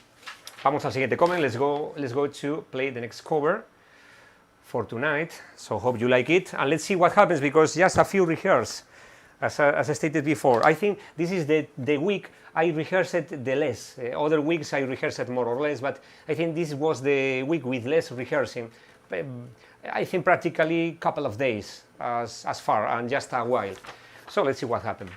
Speaker 1: siguiente comment. Let's go to play the next cover for tonight, so hope you like it, and let's see what happens, because just a few rehearsals, as I stated before. I think this is the week I rehearsed the less. Other weeks I rehearsed more or less, but I think this was the week with less rehearsing. I think practically a couple of days as far, and just a while. So let's see what happens.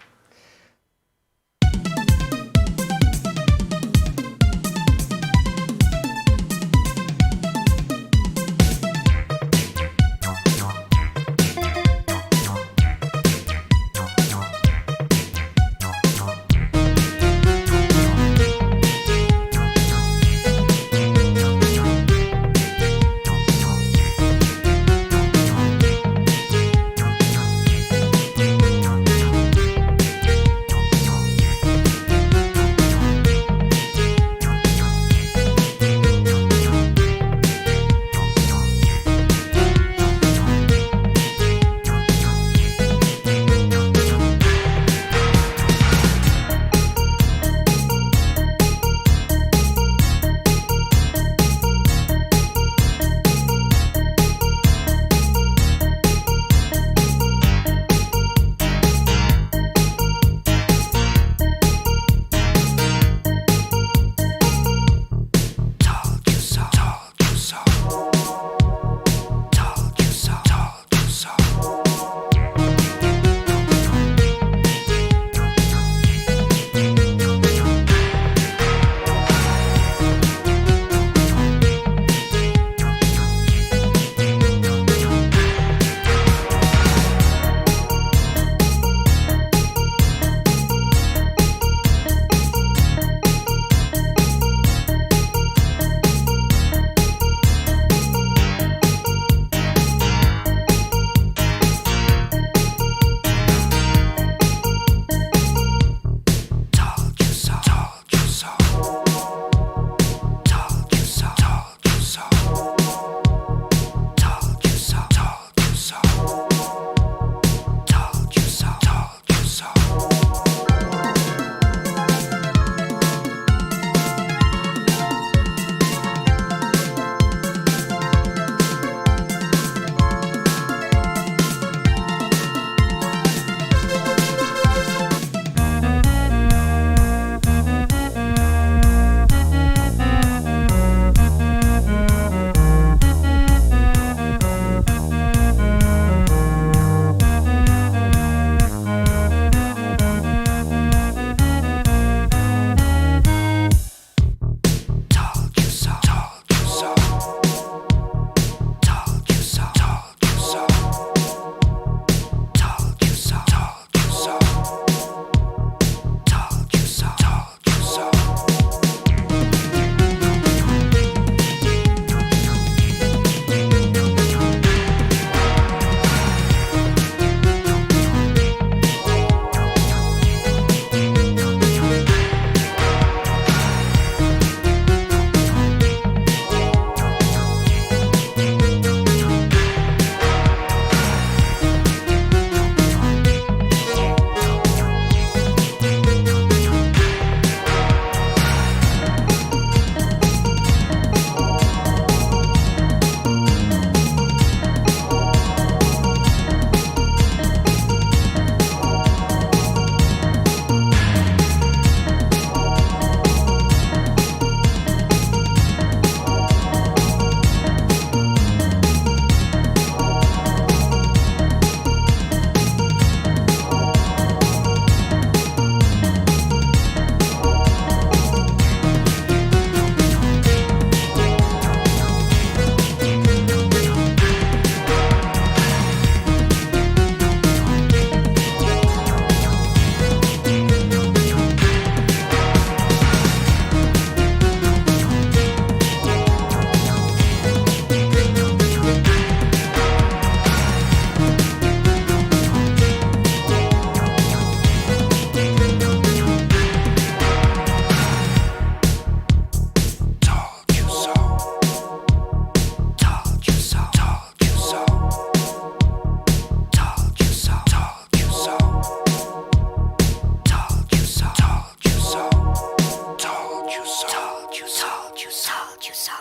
Speaker 2: you so.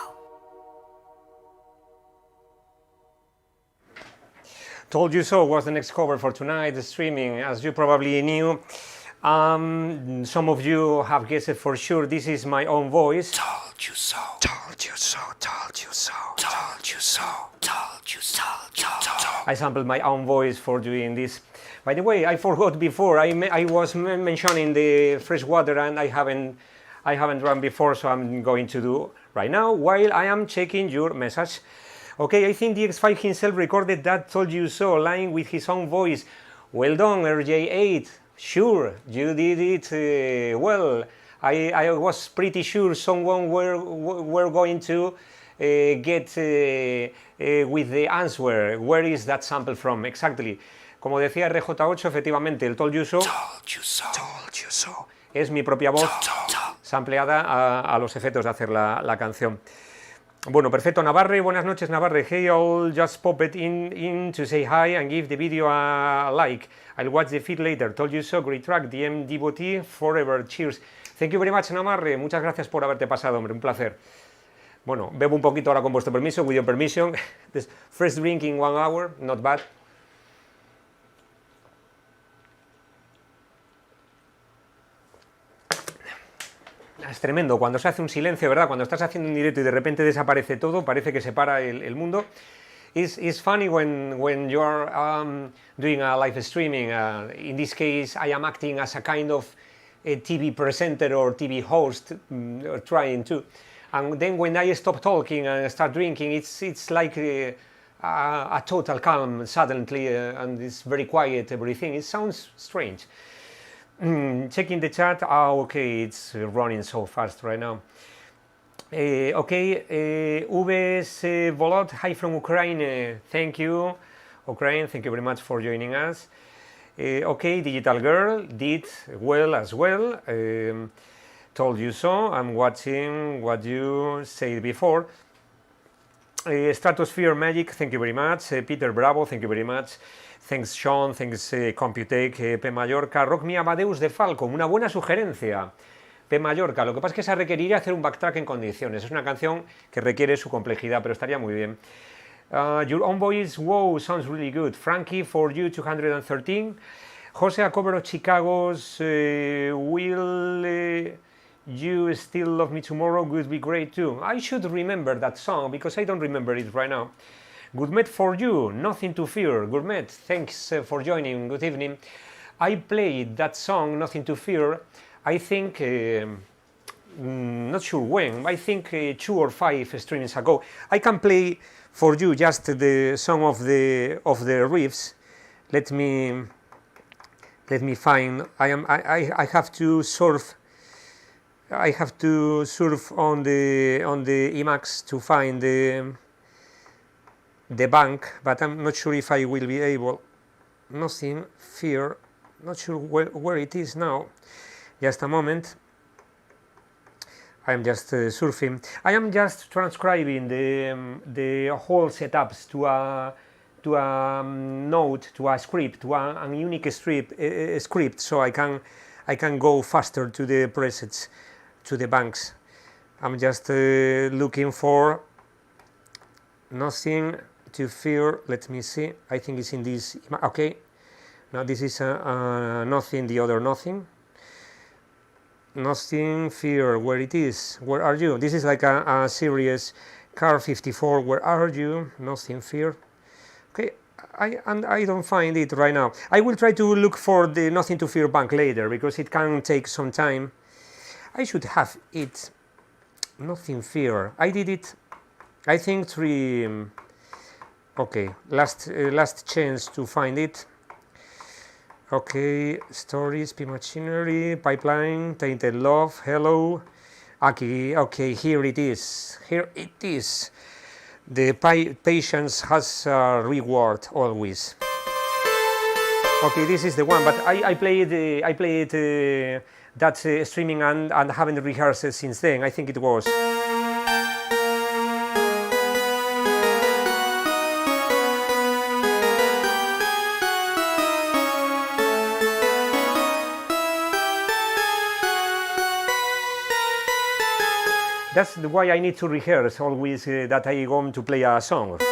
Speaker 1: Told You So was the next cover for tonight's streaming. As you probably knew, some of you have guessed for sure, this is my own voice.
Speaker 2: Told you so. Told you so. Told you so. Told you so. Told you so.
Speaker 1: I sampled my own voice for doing this. By the way, I forgot before, I was mentioning the fresh water, and I haven't run before, so I'm going to do right now while I am checking your message. Okay, I think DX5 himself recorded that Told You So line with his own voice. Well done, RJ8. Sure, you did it well. I was pretty sure someone were going to get with the answer. Where is that sample from? Exactly. Como decía RJ8, efectivamente, el Told You So, es mi propia voz sampleada a los efectos de hacer la canción. Bueno, perfecto, Navarre, buenas noches, Navarre. Hey, I'll just pop it in to say hi and give the video a like. I'll watch the feed later. Told You So, great track, DM devotee forever. Cheers. Thank you very much, Navarre. Muchas gracias por haberte pasado, hombre, un placer. Bueno, bebo un poquito ahora con vuestro permiso, with your permission. This first drink in 1 hour, not bad. Es tremendo, cuando se hace un silencio, ¿verdad? Cuando estás haciendo un directo y de repente desaparece todo, parece que se para el mundo. It's funny when you are doing a live streaming. In this case, I am acting as a kind of a TV presenter or TV host, or trying to. And then when I stop talking and start drinking, it's like a total calm suddenly, and it's very quiet, everything. It sounds strange. Checking the chat. Okay, it's running so fast right now. Okay, Uves Volod, hi from Ukraine. Thank you, Ukraine. Thank you very much for joining us. Okay, Digital Girl did well as well. Told You So. I'm watching what you said before. Stratosphere Magic, thank you very much. Peter Bravo, thank you very much. Thanks Sean, thanks Computec, P Mallorca. Rock Me Amadeus de Falcon, una buena sugerencia. P Mallorca, lo que pasa es que se requeriría hacer un backtrack en condiciones. Es una canción que requiere su complejidad, pero estaría muy bien. Your Own Voice, wow, sounds really good. Frankie, For You 213. Jose, a cover of Chicago's Will You Still Love Me Tomorrow would be great too. I should remember that song because I don't remember it right now. Gourmet For You, Nothing to Fear. Gourmet, thanks for joining. Good evening. I played that song, Nothing to Fear, I think, not sure when, I think 2 or 5 streams ago. I can play for you just the song of the riffs. Let me find. I have to surf. I have to surf on the Emacs to find the bank, but I'm not sure if I will be able. Nothing fear. Not sure where it is now. Just a moment. I'm just surfing. I am just transcribing the whole setups to a note, to a script, to a unique script, so I can go faster to the presets, to the banks. I'm just looking for Nothing to Fear. Let me see. I think it's in this. Okay. Now this is Nothing, the other Nothing. Nothing Fear, where it is? Where are you? This is like a series. Car 54, where are you? Nothing Fear. Okay, I don't find it right now. I will try to look for the Nothing to Fear bank later because it can take some time. I should have it. Nothing Fear. I did it. I think 3. Okay, last chance to find it. Okay, Stories, P Machinery, Pipeline, Tainted Love, Hello. Okay, here it is. Here it is. The patience has a reward always. Okay, this is the one, but I played that streaming and haven't rehearsed since then. I think it was. That's why I need to rehearse always that I go to play a song. Okay.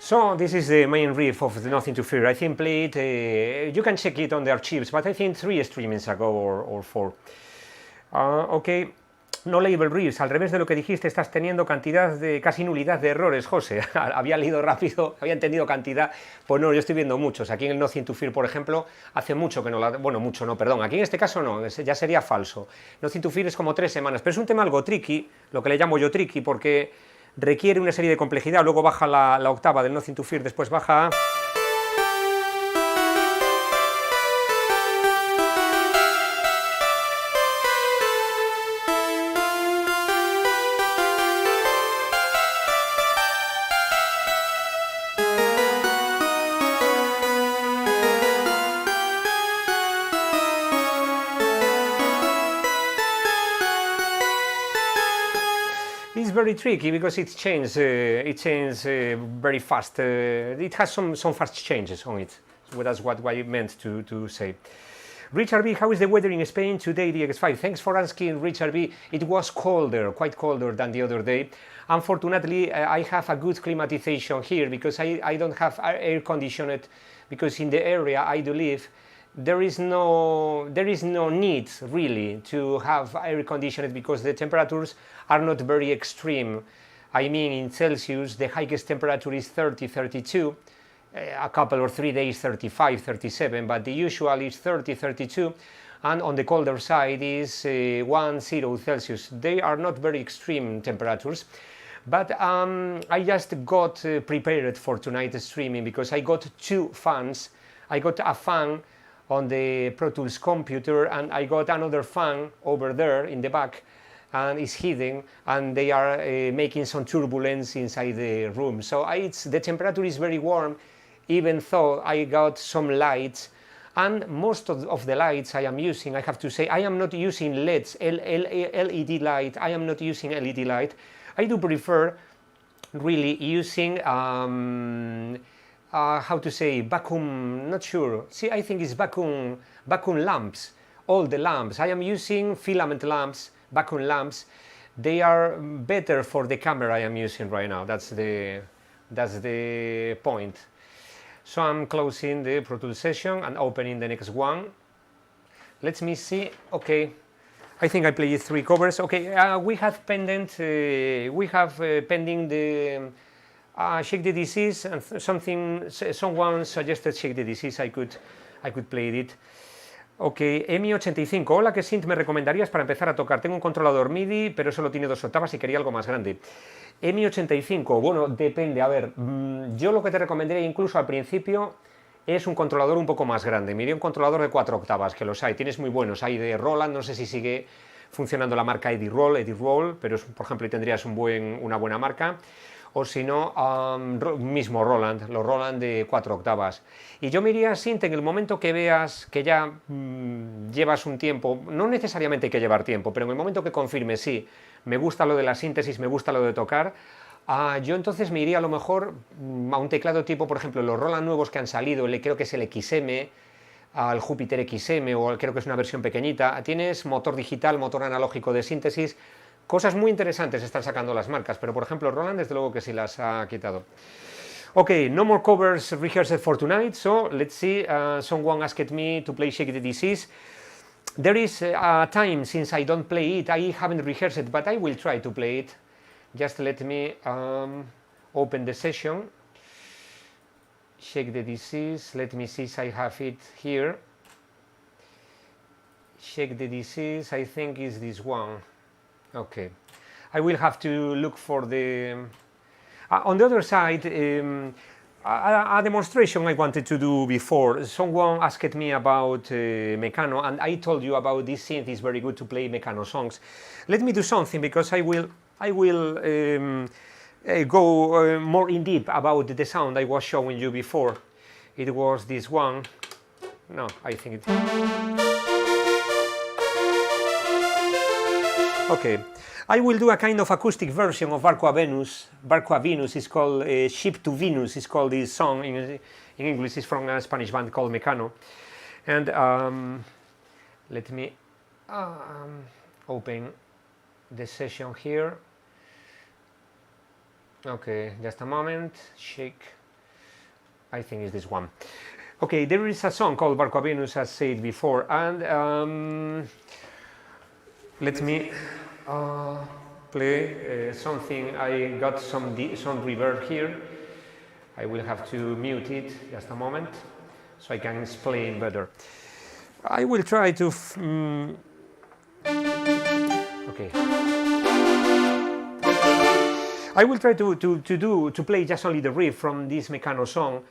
Speaker 1: So this is the main riff of the Nothing to Fear. I think played, you can check it on the archives, but I think 3 streamings ago or 4. Ok, no label riffs, al revés de lo que dijiste, estás teniendo cantidad de, casi nulidad de errores, José. Había leído rápido, había entendido cantidad, pues no, yo estoy viendo muchos. Aquí en el Nothing to Fear, por ejemplo, hace mucho que no la, bueno, mucho no, perdón, aquí en este caso no, ya sería falso. Nothing to Fear es como 3 semanas, pero es un tema algo tricky, lo que le llamo yo tricky, porque requiere una serie de complejidad, luego baja la octava del Nothing to Fear, después baja a... It's very tricky because it changes very fast. It has some fast changes on it. So that's what I meant to say. Richard B, how is the weather in Spain today, DX5? Thanks for asking, Richard B. It was colder, quite colder than the other day. Unfortunately, I have a good climatization here because I don't have air conditioned, because in the area I do live, there is no need really to have air conditioned because the temperatures are not very extreme. I mean, in Celsius, the highest temperature is 30, 32, a couple or 3 days 35, 37, but the usual is 30, 32, and on the colder side is 1, 0 Celsius. They are not very extreme temperatures, but I just got prepared for tonight's streaming because I got 2 fans. I got a fan on the Pro Tools computer, and I got another fan over there in the back, and it's hidden, and they are making some turbulence inside the room. So the temperature is very warm, even though I got some lights, and most of the lights I am using, I have to say, I am not using LEDs, LED light, I am not using LED light. I do prefer really using how to say, vacuum, not sure. See, I think it's vacuum lamps. All the lamps. I am using filament lamps, vacuum lamps. They are better for the camera I am using right now. That's the point. So I'm closing the Pro Tools session and opening the next one. Let me see. Okay. I think I played 3 covers. Okay, we have pending the Shake the Disease, and someone suggested Shake the Disease. I could play it. Ok, EMI85, hola, ¿qué synth me recomendarías para empezar a tocar? Tengo un controlador MIDI, pero solo tiene 2 octavas y quería algo más grande. EMI85, bueno, depende, a ver, yo lo que te recomendaría incluso al principio es un controlador un poco más grande. Miré un controlador de 4 octavas, que los hay, tienes muy buenos, hay de Roland, no sé si sigue funcionando la marca Eddie Roll, pero por ejemplo tendrías una buena marca. O si no, mismo Roland, los Roland de 4 octavas. Y yo me iría a synth en el momento que veas que ya llevas un tiempo, no necesariamente hay que llevar tiempo, pero en el momento que confirmes, sí, me gusta lo de la síntesis, me gusta lo de tocar, yo entonces me iría a lo mejor a un teclado tipo, por ejemplo, los Roland nuevos que han salido, creo que es el XM, al Jupiter XM, o creo que es una versión pequeñita, tienes motor digital, motor analógico de síntesis. Cosas muy interesantes están sacando las marcas, pero por ejemplo Roland desde luego que sí las ha quitado. Okay, no more covers rehearsed for tonight, so let's see, someone asked me to play Shake the Disease. There is a time since I don't play it, I haven't rehearsed, but I will try to play it. Just let me open the session. Shake the Disease, let me see if I have it here. Shake the Disease, I think is this one. Okay, I will have to look for the... on the other side, a demonstration I wanted to do before. Someone asked me about Mecano, and I told you about this synth is very good to play Mecano songs. Let me do something, because I will go more in deep about the sound I was showing you before. It was this one. No, I think it... Okay, I will do a kind of acoustic version of Barco a Venus. Barco a Venus is called Ship to Venus is called this song. In English, it's from a Spanish band called Mecano. And let me open the session here. Okay, just a moment. Shake. I think it's this one. Okay, there is a song called Barco a Venus, as said before, and let me play something. I got some reverb here. I will have to mute it just a moment so I can explain better. I will try to okay. I will try to play just only the riff from this Mecano song.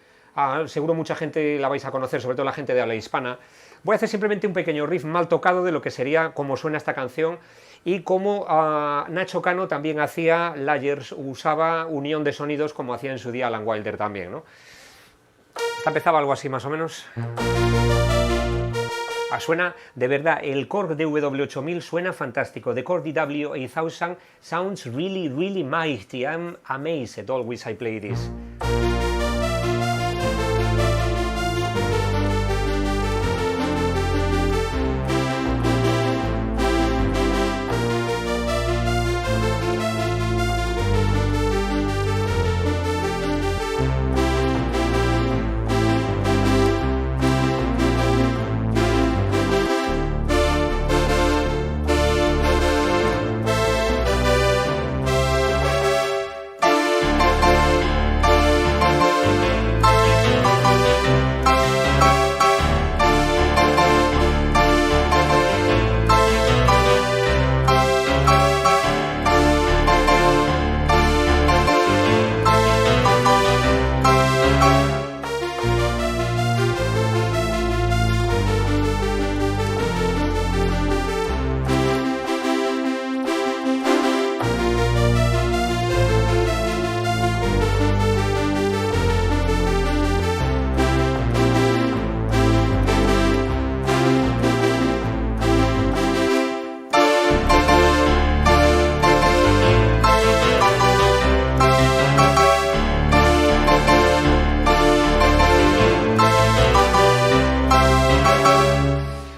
Speaker 1: Seguro mucha gente la vais a conocer, sobre todo la gente de habla hispana. Voy a hacer simplemente un pequeño riff mal tocado de lo que sería cómo suena esta canción y cómo Nacho Cano también hacía layers, usaba unión de sonidos como hacía en su día Alan Wilder también, ¿no? Esta empezaba algo así más o menos. Suena de verdad, el Korg DW8000 suena fantástico. The Korg DW8000 sounds really, really mighty. I'm amazed always I play this.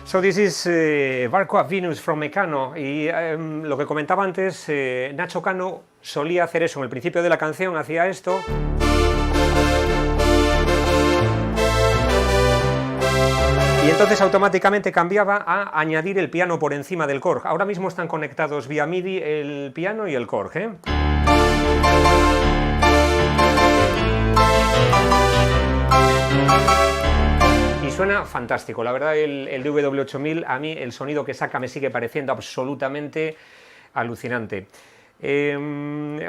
Speaker 1: So this is Barco a Venus from Mecano, y lo que comentaba antes, Nacho Cano solía hacer eso, en el principio de la canción hacía esto. Y entonces automáticamente cambiaba a añadir el piano por encima del Korg. Ahora mismo están conectados vía MIDI el piano y el Korg, ¿eh? Y suena fantástico, la verdad el DW8000, a mí el sonido que saca me sigue pareciendo absolutamente alucinante.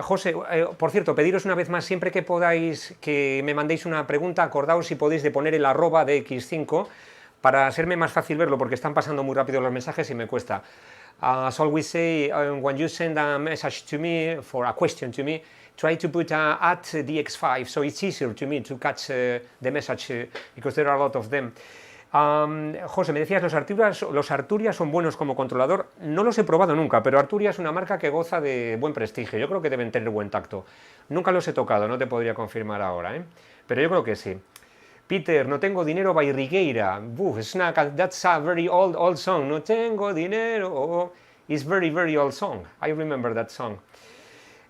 Speaker 1: José, por cierto, pediros una vez más, siempre que podáis, que me mandéis una pregunta, acordaos si podéis de poner el arroba de DX5 para hacerme más fácil verlo, porque están pasando muy rápido los mensajes y me cuesta. As always say, when you send a message to me, for a question to me, try to put at DX5, so it's easier to me to catch the message, because there are a lot of them. José, me decías, los Arturia son buenos como controlador. No los he probado nunca, pero Arturia es una marca que goza de buen prestigio. Yo creo que deben tener buen tacto. Nunca los he tocado, no te podría confirmar ahora, ¿eh? Pero yo creo que sí. Peter, no tengo dinero by Rigueira. That's a very old song. No tengo dinero. It's very, very old song. I remember that song.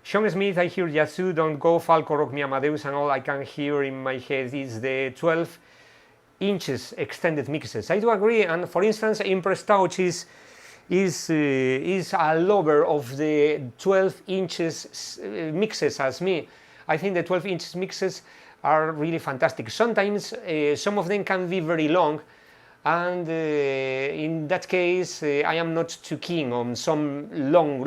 Speaker 1: Sean Smith, I hear Yasu, Don't Go, Falco, Rock Me Amadeus, and all I can hear in my head is the 12 inches extended mixes. I do agree, and for instance, Impress Touch is a lover of the 12 inches mixes as me. I think the 12 inches mixes are really fantastic. Sometimes some of them can be very long, and in that case I am not too keen on some long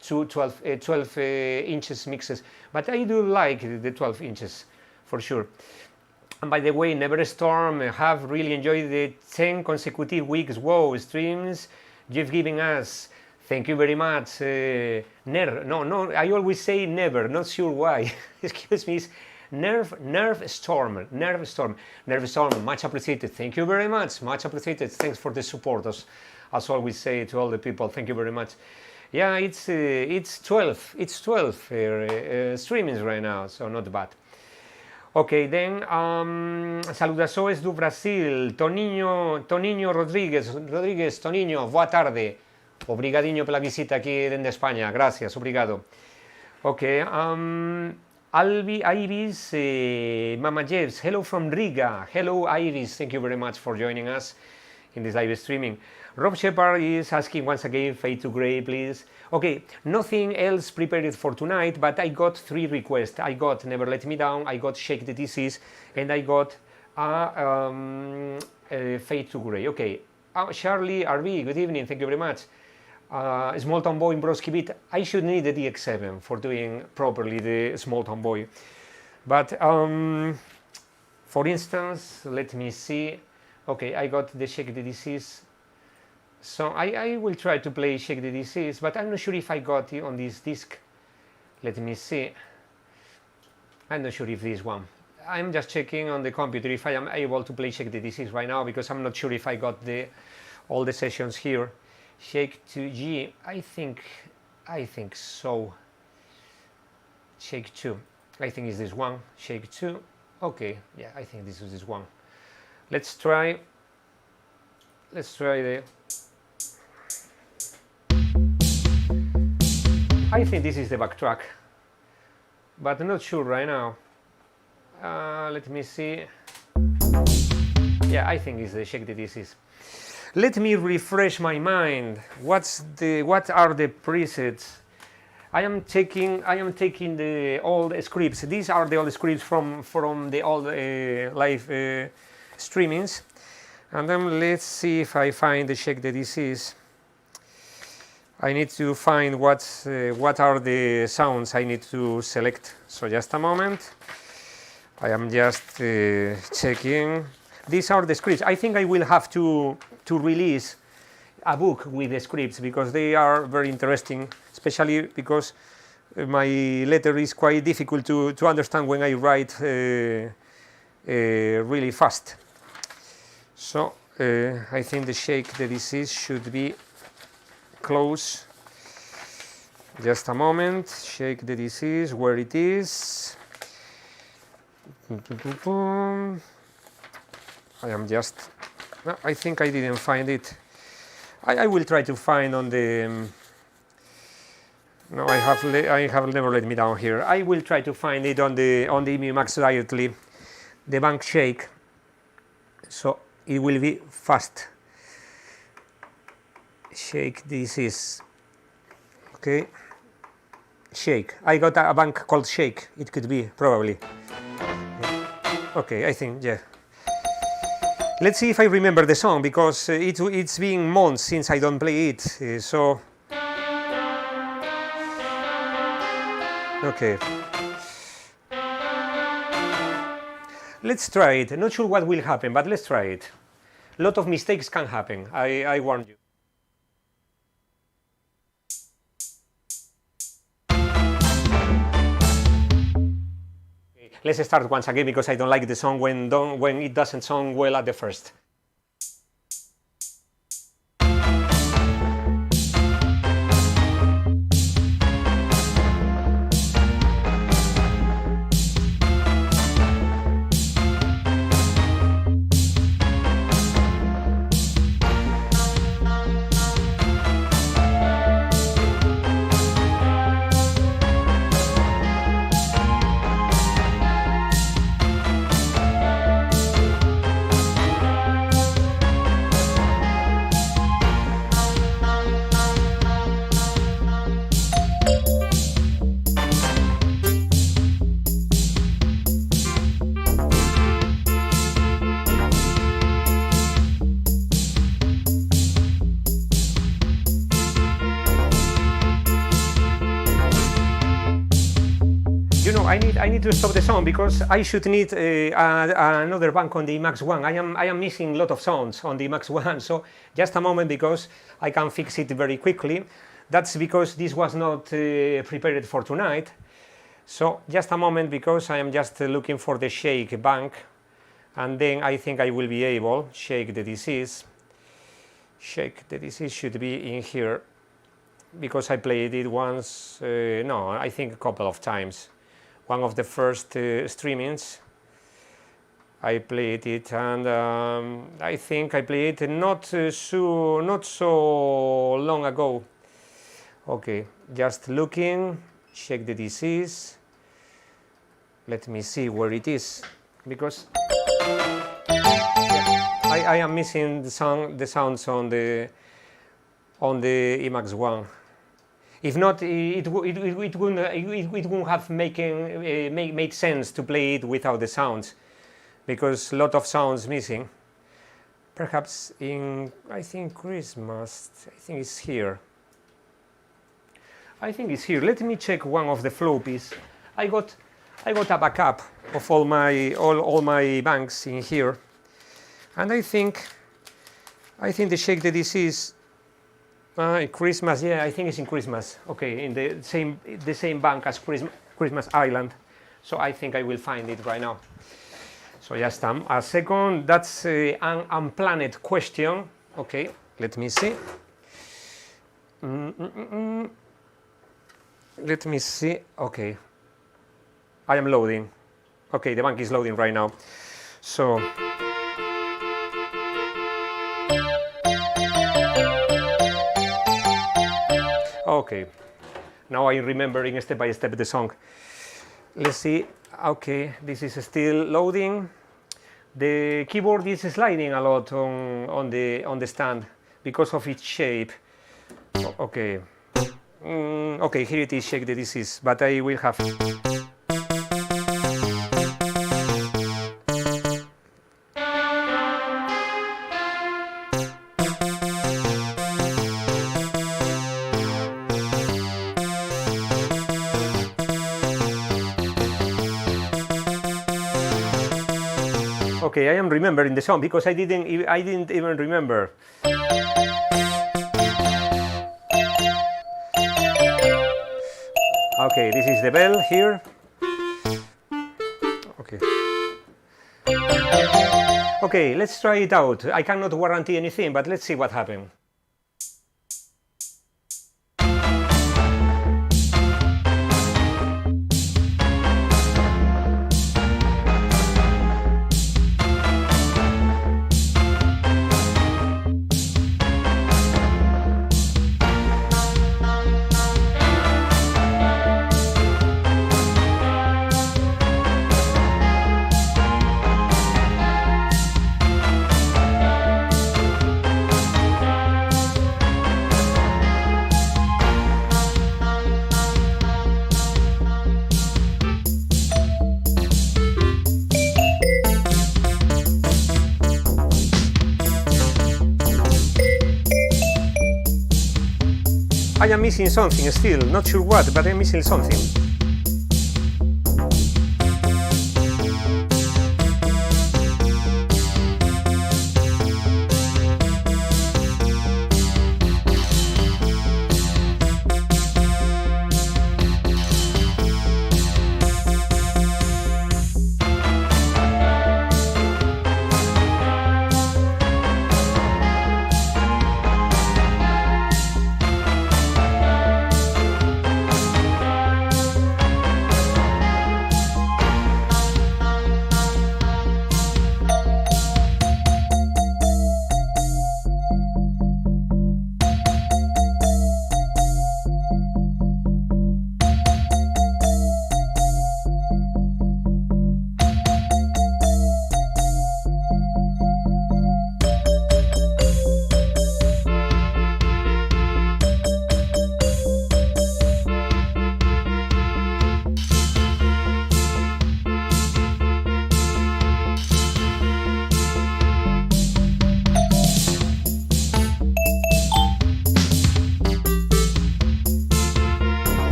Speaker 1: 12 inches mixes, but I do like the 12 inches for sure. And by the way, nervestorm have really enjoyed the 10 consecutive weeks streams you've given us. Thank you very much. No, I always say never, not sure why. Excuse me. Nervestorm, much appreciated. Thank you very much, much appreciated. Thanks for the support, as always say to all the people. Thank you very much. Yeah, it's 12. It's 12 streamings right now, so not bad. Ok, then saudações do Brasil, Toninho Rodrigues, Toninho, boa tarde. Obrigadinho pela visita aqui dentro de Espanha, gracias, obrigado. Ok, Ivis, Mama Jebs, hello from Riga. Hello Ivis, thank you very much for joining us in this live streaming. Rob Shepard is asking once again, fade to gray, please. Okay, nothing else prepared for tonight, but I got 3 requests. I got Never Let Me Down, I got Shake the Disease, and I got Fade to Gray. Okay, Charlie RB, good evening, thank you very much. Small Town Boy in Broski Beat. I should need the DX7 for doing properly the Small Town Boy. But for instance, let me see. Okay, I got the Shake the Disease. So I will try to play Shake the Disease, but I'm not sure if I got it on this disc. Let me see. I'm not sure if this one. I'm just checking on the computer if I am able to play Shake the Disease right now, because I'm not sure if I got all the sessions here. Shake to G, I think so. Shake 2, I think is this one. Shake 2, okay, yeah, I think this is this one. Let's try the. I think this is the backtrack, but I'm not sure right now. Let me see. Yeah, I think it's the Shake the Disease. Let me refresh my mind. What are the presets? I am taking the old scripts. These are the old scripts from the old live streamings, and then let's see if I find the Shake the Disease. I need to find what are the sounds I need to select. So just a moment. I am just checking. These are the scripts. I think I will have to release a book with the scripts, because they are very interesting, especially because my letter is quite difficult to understand when I write really fast. So I think the Shake the Disease should be close. Just a moment. Shake the Disease, where it is. I think I didn't find it. I will try to find on the. No, I have Never Let Me Down here. I will try to find it on the EMU Max directly, the bank shake. So it will be fast. Shake Disease. Okay. Shake. I got a bank called Shake. It could be probably. Okay, I think yeah. Let's see if I remember the song, because it's been months since I don't play it. So okay. Let's try it. Not sure what will happen, but let's try it. A lot of mistakes can happen. I warn you. Let's start once again, because I don't like the song when it doesn't sound well at the first. I need to stop the song, because I should need another bank on the Max 1. I am missing a lot of sounds on the Max 1, so just a moment, because I can fix it very quickly. That's because this was not prepared for tonight. So just a moment, because I am just looking for the Shake bank, and then I think I will be able. Shake the Disease. Shake the Disease should be in here. because I played it once, no, I think a couple of times. One of the first streamings, I played it, and I think I played it not so long ago. Okay, just looking, check the disease. Let me see where it is, because I am missing the sounds on the Emax one. If not, it wouldn't have made sense to play it without the sounds, because a lot of sounds missing. Perhaps in, I think, Christmas, I think it's here. I think it's here. Let me check one of the flow piece. I got a backup of all my banks in here, and I think the Shake the Disease, Christmas, yeah, I think it's in Christmas. Okay, in the same bank as Christmas Island. So I think I will find it right now. So just a second. That's an unplanned question. Okay, let me see. Let me see. Okay, I am loading. Okay, the bank is loading right now. So. Okay, now I'm remembering step by step the song. Let's see. Okay, this is still loading. The keyboard is sliding a lot on the stand because of its shape. Okay. Okay, here it is. Shake the Disease, but I will have. Okay, I am remembering the song because I didn't even remember. Okay, this is the bell here. Okay. Okay, let's try it out. I cannot guarantee anything, but let's see what happens. I am missing something still, not sure what, but I'm missing something.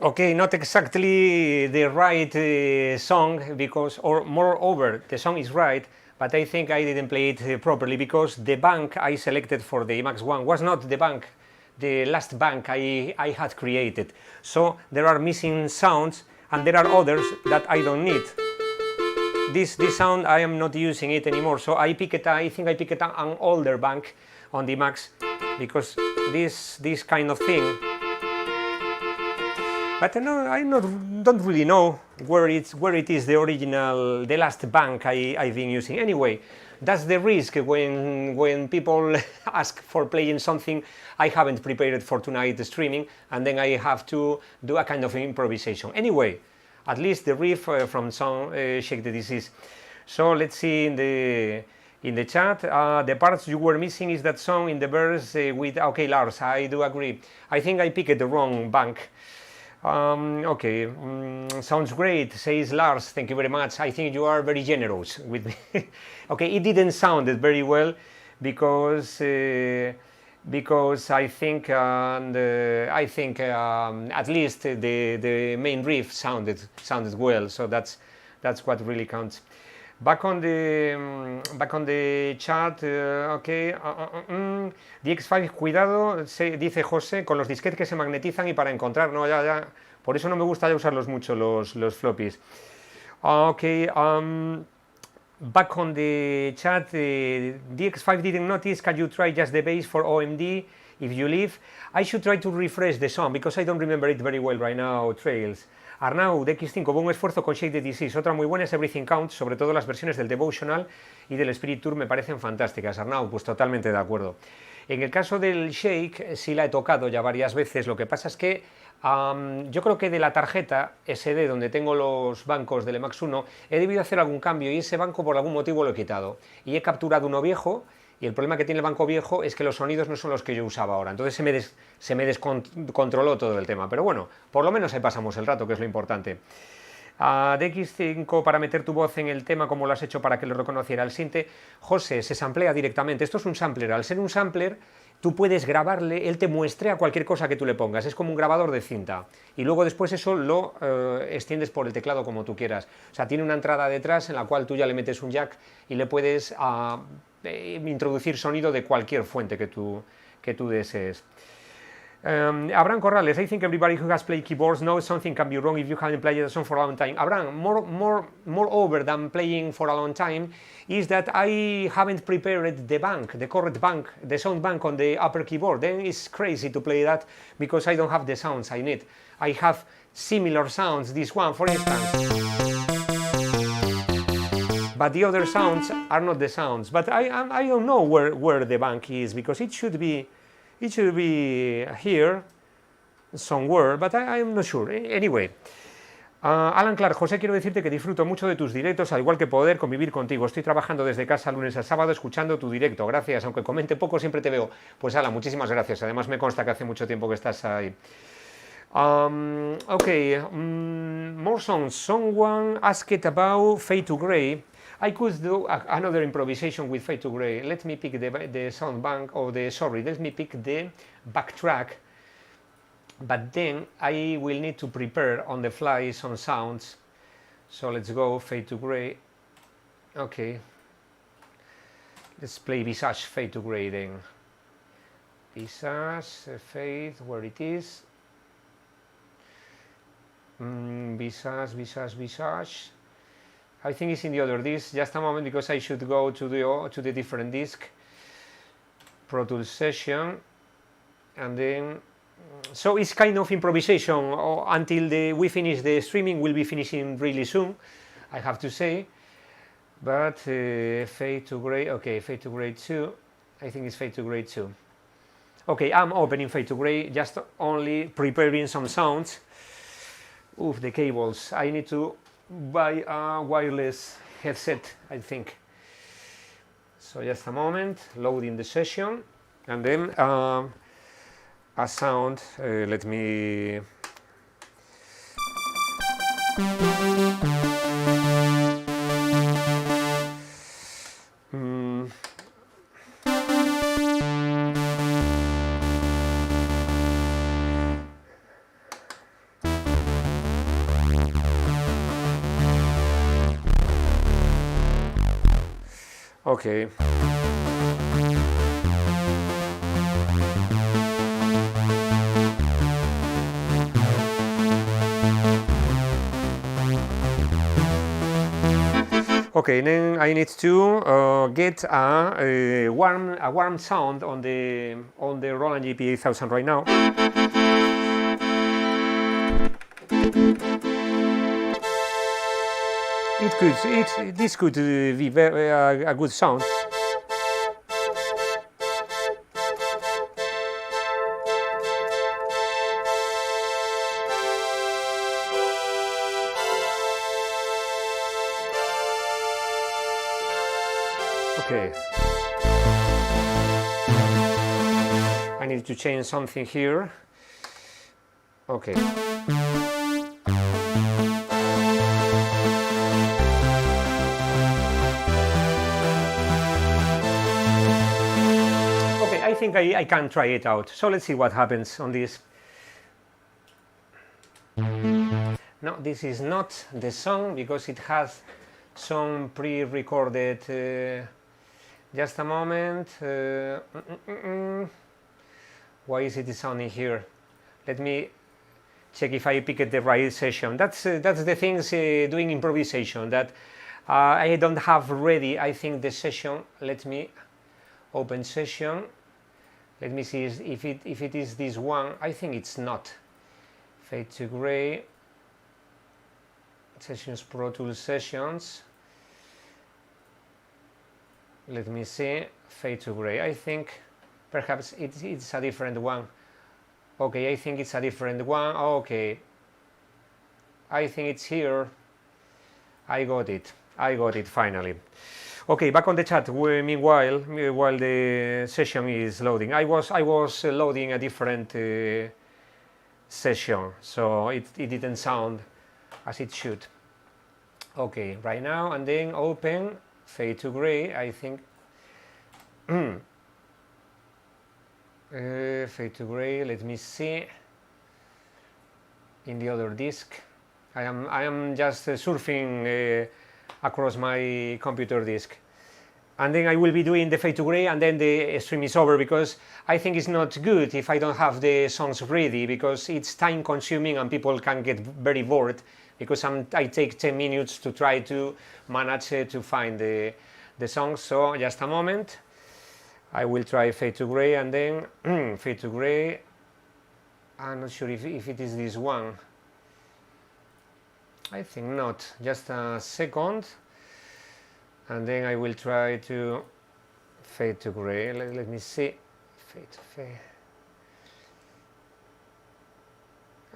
Speaker 1: Okay, not exactly the right song, because, or moreover, the song is right, but I think I didn't play it properly, because the bank I selected for the Emacs 1 was not the bank, the last bank I had created. So there are missing sounds, and there are others that I don't need. This sound, I am not using it anymore, so I think I picked an older bank on the Emacs, because this kind of thing. But no, don't really know where it is the original, the last bank I've been using. Anyway, that's the risk when people ask for playing something I haven't prepared for tonight streaming, and then I have to do a kind of improvisation. Anyway, at least the riff from song Shake the Disease. So let's see in the chat, the parts you were missing is that song in the verse with, okay, Lars, I do agree. I think I picked the wrong bank. Okay, sounds great, says Lars, thank you very much. I think you are very generous with me. Okay, it didn't sound very well, because I think at least the main riff sounded well, so that's what really counts. Back on the chat, okay. DX5, cuidado, dice José, con los disquetes que se magnetizan y para encontrar, no, ya. Por eso no me gusta ya usarlos mucho los floppies. Okay, back on the chat, DX5 didn't notice, can you try just the bass for OMD if you leave? I should try to refresh the song, because I don't remember it very well right now, Trails. Arnau, DX5, buen esfuerzo con Shake the Disease. Otra muy buena es Everything Counts, sobre todo las versiones del Devotional y del Spirit Tour me parecen fantásticas. Arnau, pues totalmente de acuerdo. En el caso del Shake, sí la he tocado ya varias veces, lo que pasa es que yo creo que de la tarjeta SD donde tengo los bancos del Emacs 1 he debido hacer algún cambio, y ese banco por algún motivo lo he quitado. Y he capturado uno viejo, y el problema que tiene el banco viejo es que los sonidos no son los que yo usaba ahora, entonces se me descontroló todo el tema, pero bueno, por lo menos ahí pasamos el rato, que es lo importante. DX5 para meter tu voz en el tema, como lo has hecho para que lo reconociera el sinte. José, se samplea directamente, esto es un sampler, al ser un sampler tú puedes grabarle, él te muestrea cualquier cosa que tú le pongas, es como un grabador de cinta, y luego después eso lo extiendes por el teclado como tú quieras. O sea, tiene una entrada detrás en la cual tú ya le metes un jack y le puedes introducir sonido de cualquier fuente que tú desees. Abraham Corrales, I think everybody who has played keyboards knows something can be wrong if you haven't played a song for a long time. Abraham, moreover than playing for a long time is that I haven't prepared the bank, the correct bank, the sound bank on the upper keyboard. Then it's crazy to play that because I don't have the sounds I need. I have similar sounds, this one for instance, but the other sounds are not the sounds. But I don't know where the bank is, because it should be here somewhere, but I am not sure. Anyway, Alan Clark, José, quiero decirte que disfruto mucho de tus directos, al igual que poder convivir contigo. Estoy trabajando desde casa lunes a sábado escuchando tu directo. Gracias, aunque comente poco, siempre te veo. Pues Alan, muchísimas gracias. Además me consta que hace mucho tiempo que estás ahí. Okay, more songs. Someone asked about Fade to Grey. I could do another improvisation with Fade to Grey. Let me pick the sound bank, or let me pick the backtrack, but then I will need to prepare on the fly some sounds. So let's go Fade to Grey. Okay, let's play Visage Fade to Grey then. Visage Fade, where it is. Visage. I think it's in the other disc. Just a moment, because I should go to the different disc. Pro Tools session, and then so it's kind of improvisation until we finish the streaming. We'll be finishing really soon, I have to say. But Fade to Grey. Okay, Fade to Grey 2. I think it's Fade to Grey 2. Okay, I'm opening Fade to Grey, just only preparing some sounds. Oof, the cables. I need to buy a wireless headset, I think. So just a moment, loading the session, and then a sound. Let me. Okay. Okay, then I need to get a warm sound on the Roland GP8000 right now. This could be a good sound. Okay. I need to change something here. Okay. I think I can try it out. So let's see what happens on this. No, this is not the song because it has some pre-recorded. Just a moment. Why is it sounding here? Let me check if I picked the right session. That's the things doing improvisation that I don't have ready. I think the session. Let me open session. Let me see if it is this one. I think it's not. Fade to gray. Sessions, Pro Tools sessions. Let me see. Fade to gray. I think perhaps it's a different one. Okay, I think it's a different one. Okay. I think it's here. I got it finally. Okay, back on the chat. Meanwhile, while the session is loading, I was loading a different session, so it didn't sound as it should. Okay, right now, and then open, fade to gray. I think fade to gray. Let me see. In the other disk, I am just surfing across my computer disk, and then I will be doing the fade to gray, and then the stream is over, because I think it's not good if I don't have the songs ready, because it's time consuming and people can get very bored, because I take 10 minutes to try to manage to find the songs. So just a moment, I will try fade to gray, and then fade to gray. I'm not sure if it is this one. I think not. Just a second, and then I will try to fade to gray. Let me see. Fade to fade.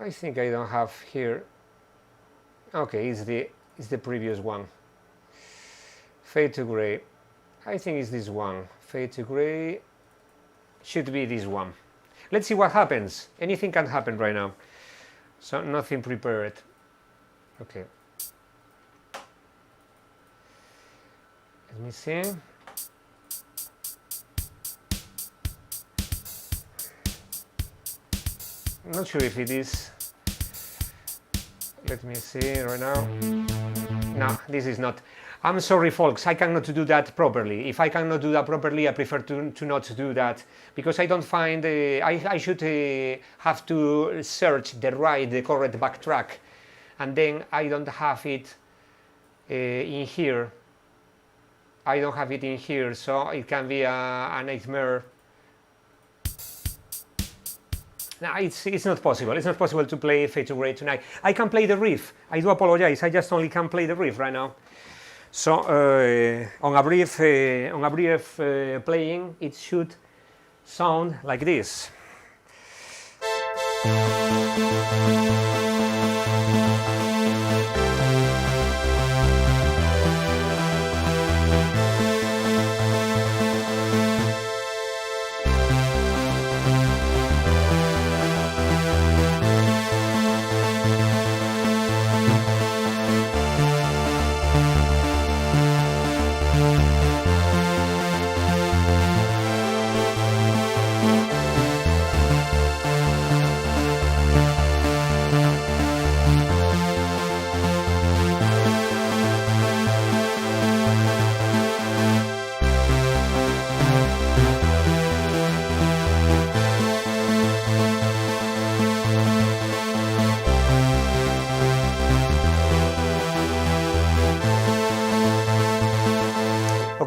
Speaker 1: I think I don't have here. Okay, it's the previous one. Fade to gray. I think it's this one. Fade to gray should be this one. Let's see what happens. Anything can happen right now. So nothing prepared. Okay. Let me see. I'm not sure if it is. Let me see right now. No, this is not. I'm sorry, folks, I cannot do that properly. If I cannot do that properly, I prefer to not do that, because I don't find. I should have to search the correct backtrack, and then I don't have it in here. I don't have it in here, so it can be a nightmare. No, it's not possible. It's not possible to play fade to gray tonight. I can play the riff. I do apologize. I just only can play the riff right now. So on a brief playing, it should sound like this.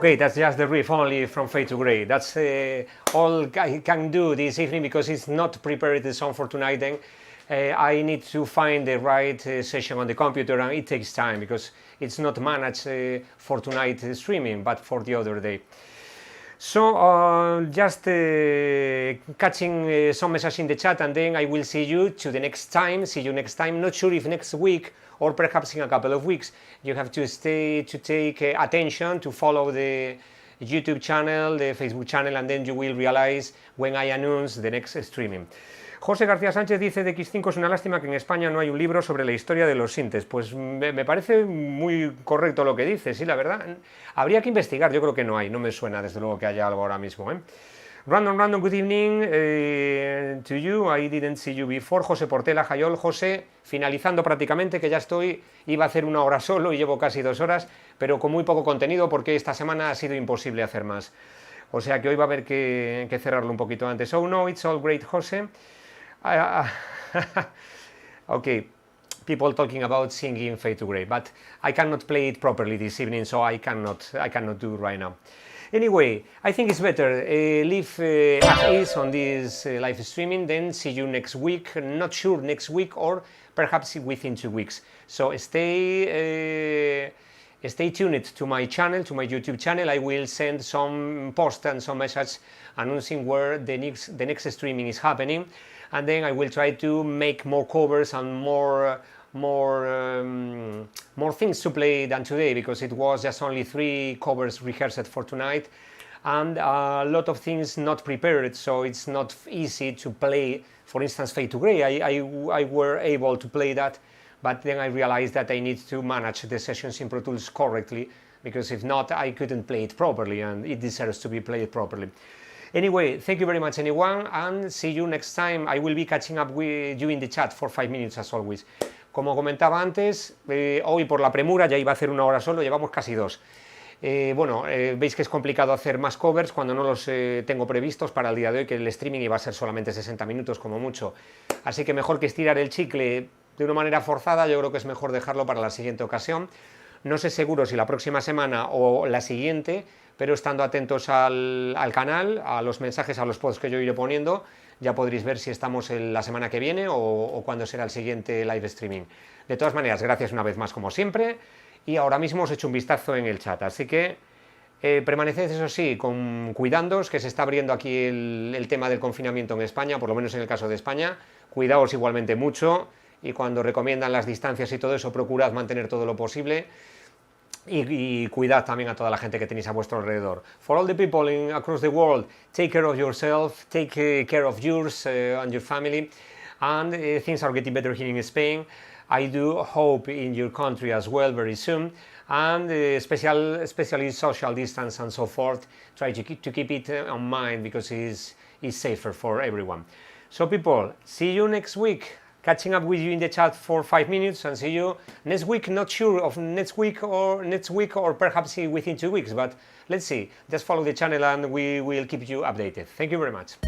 Speaker 1: Okay, that's just the riff only from Fade to Grey. That's all I can do this evening because it's not prepared the song for tonight. Then I need to find the right session on the computer, and it takes time because it's not managed for tonight streaming, but for the other day. So just catching some message in the chat, and then I will see you to the next time. See you next time. Not sure if next week or perhaps in a couple of weeks. You have to take attention to follow the YouTube channel, the Facebook channel, and then you will realize when I announce the next streaming. José García Sánchez dice de X5 es una lástima que en España no hay un libro sobre la historia de los sintes. Pues me parece muy correcto lo que dice, sí, la verdad. Habría que investigar, yo creo que no hay, no me suena desde luego que haya algo ahora mismo. Random, good evening to you, I didn't see you before. José Portela, Jayol, José, finalizando prácticamente, que ya iba a hacer 1 hora solo y llevo casi 2 horas, pero con muy poco contenido porque esta semana ha sido imposible hacer más. O sea que hoy va a haber que cerrarlo un poquito antes. Oh no, it's all great, José. Okay, people talking about singing Fade to Grey, but I cannot play it properly this evening, so I cannot do it right now. Anyway, I think it's better leave as is on this live streaming, then see you next week. Not sure next week or perhaps within 2 weeks. So stay tuned to my channel, to my YouTube channel. I will send some post and some message announcing where the next streaming is happening, and then I will try to make more covers and more things to play than today, because it was just only 3 covers rehearsed for tonight and a lot of things not prepared, so it's not easy to play. For instance, Fade to Grey, I were able to play that, but then I realized that I need to manage the sessions in Pro Tools correctly, because if not I couldn't play it properly, and it deserves to be played properly. Anyway, thank you very much anyone, and see you next time. I will be catching up with you in the chat for 5 minutes as always. Como comentaba antes, hoy por la premura ya iba a hacer 1 hora solo, llevamos casi 2. Veis que es complicado hacer más covers cuando no los tengo previstos para el día de hoy, que el streaming iba a ser solamente 60 minutos como mucho. Así que mejor que estirar el chicle de una manera forzada, yo creo que es mejor dejarlo para la siguiente ocasión. No sé seguro si la próxima semana o la siguiente, pero estando atentos al canal, a los mensajes, a los posts que yo iré poniendo, ya podréis ver si estamos la semana que viene o cuándo será el siguiente live streaming. De todas maneras, gracias una vez más como siempre, y ahora mismo os echo un vistazo en el chat, así que permaneced, eso sí, cuidándoos, que se está abriendo aquí el tema del confinamiento en España, por lo menos en el caso de España. Cuidaos igualmente mucho, y cuando recomiendan las distancias y todo eso, procurad mantener todo lo posible. Y cuidad también a toda la gente que tenéis a vuestro alrededor. For all the people across the world, take care of yourself, take care of yours and your family, and things are getting better here in Spain. I do hope in your country as well very soon, and especially social distance and so forth. Try to keep it on mind, because it's safer for everyone. So people, see you next week. Catching up with you in the chat for 5 minutes, and see you next week. Not sure of next week or perhaps within 2 weeks, but let's see. Just follow the channel and we will keep you updated. Thank you very much.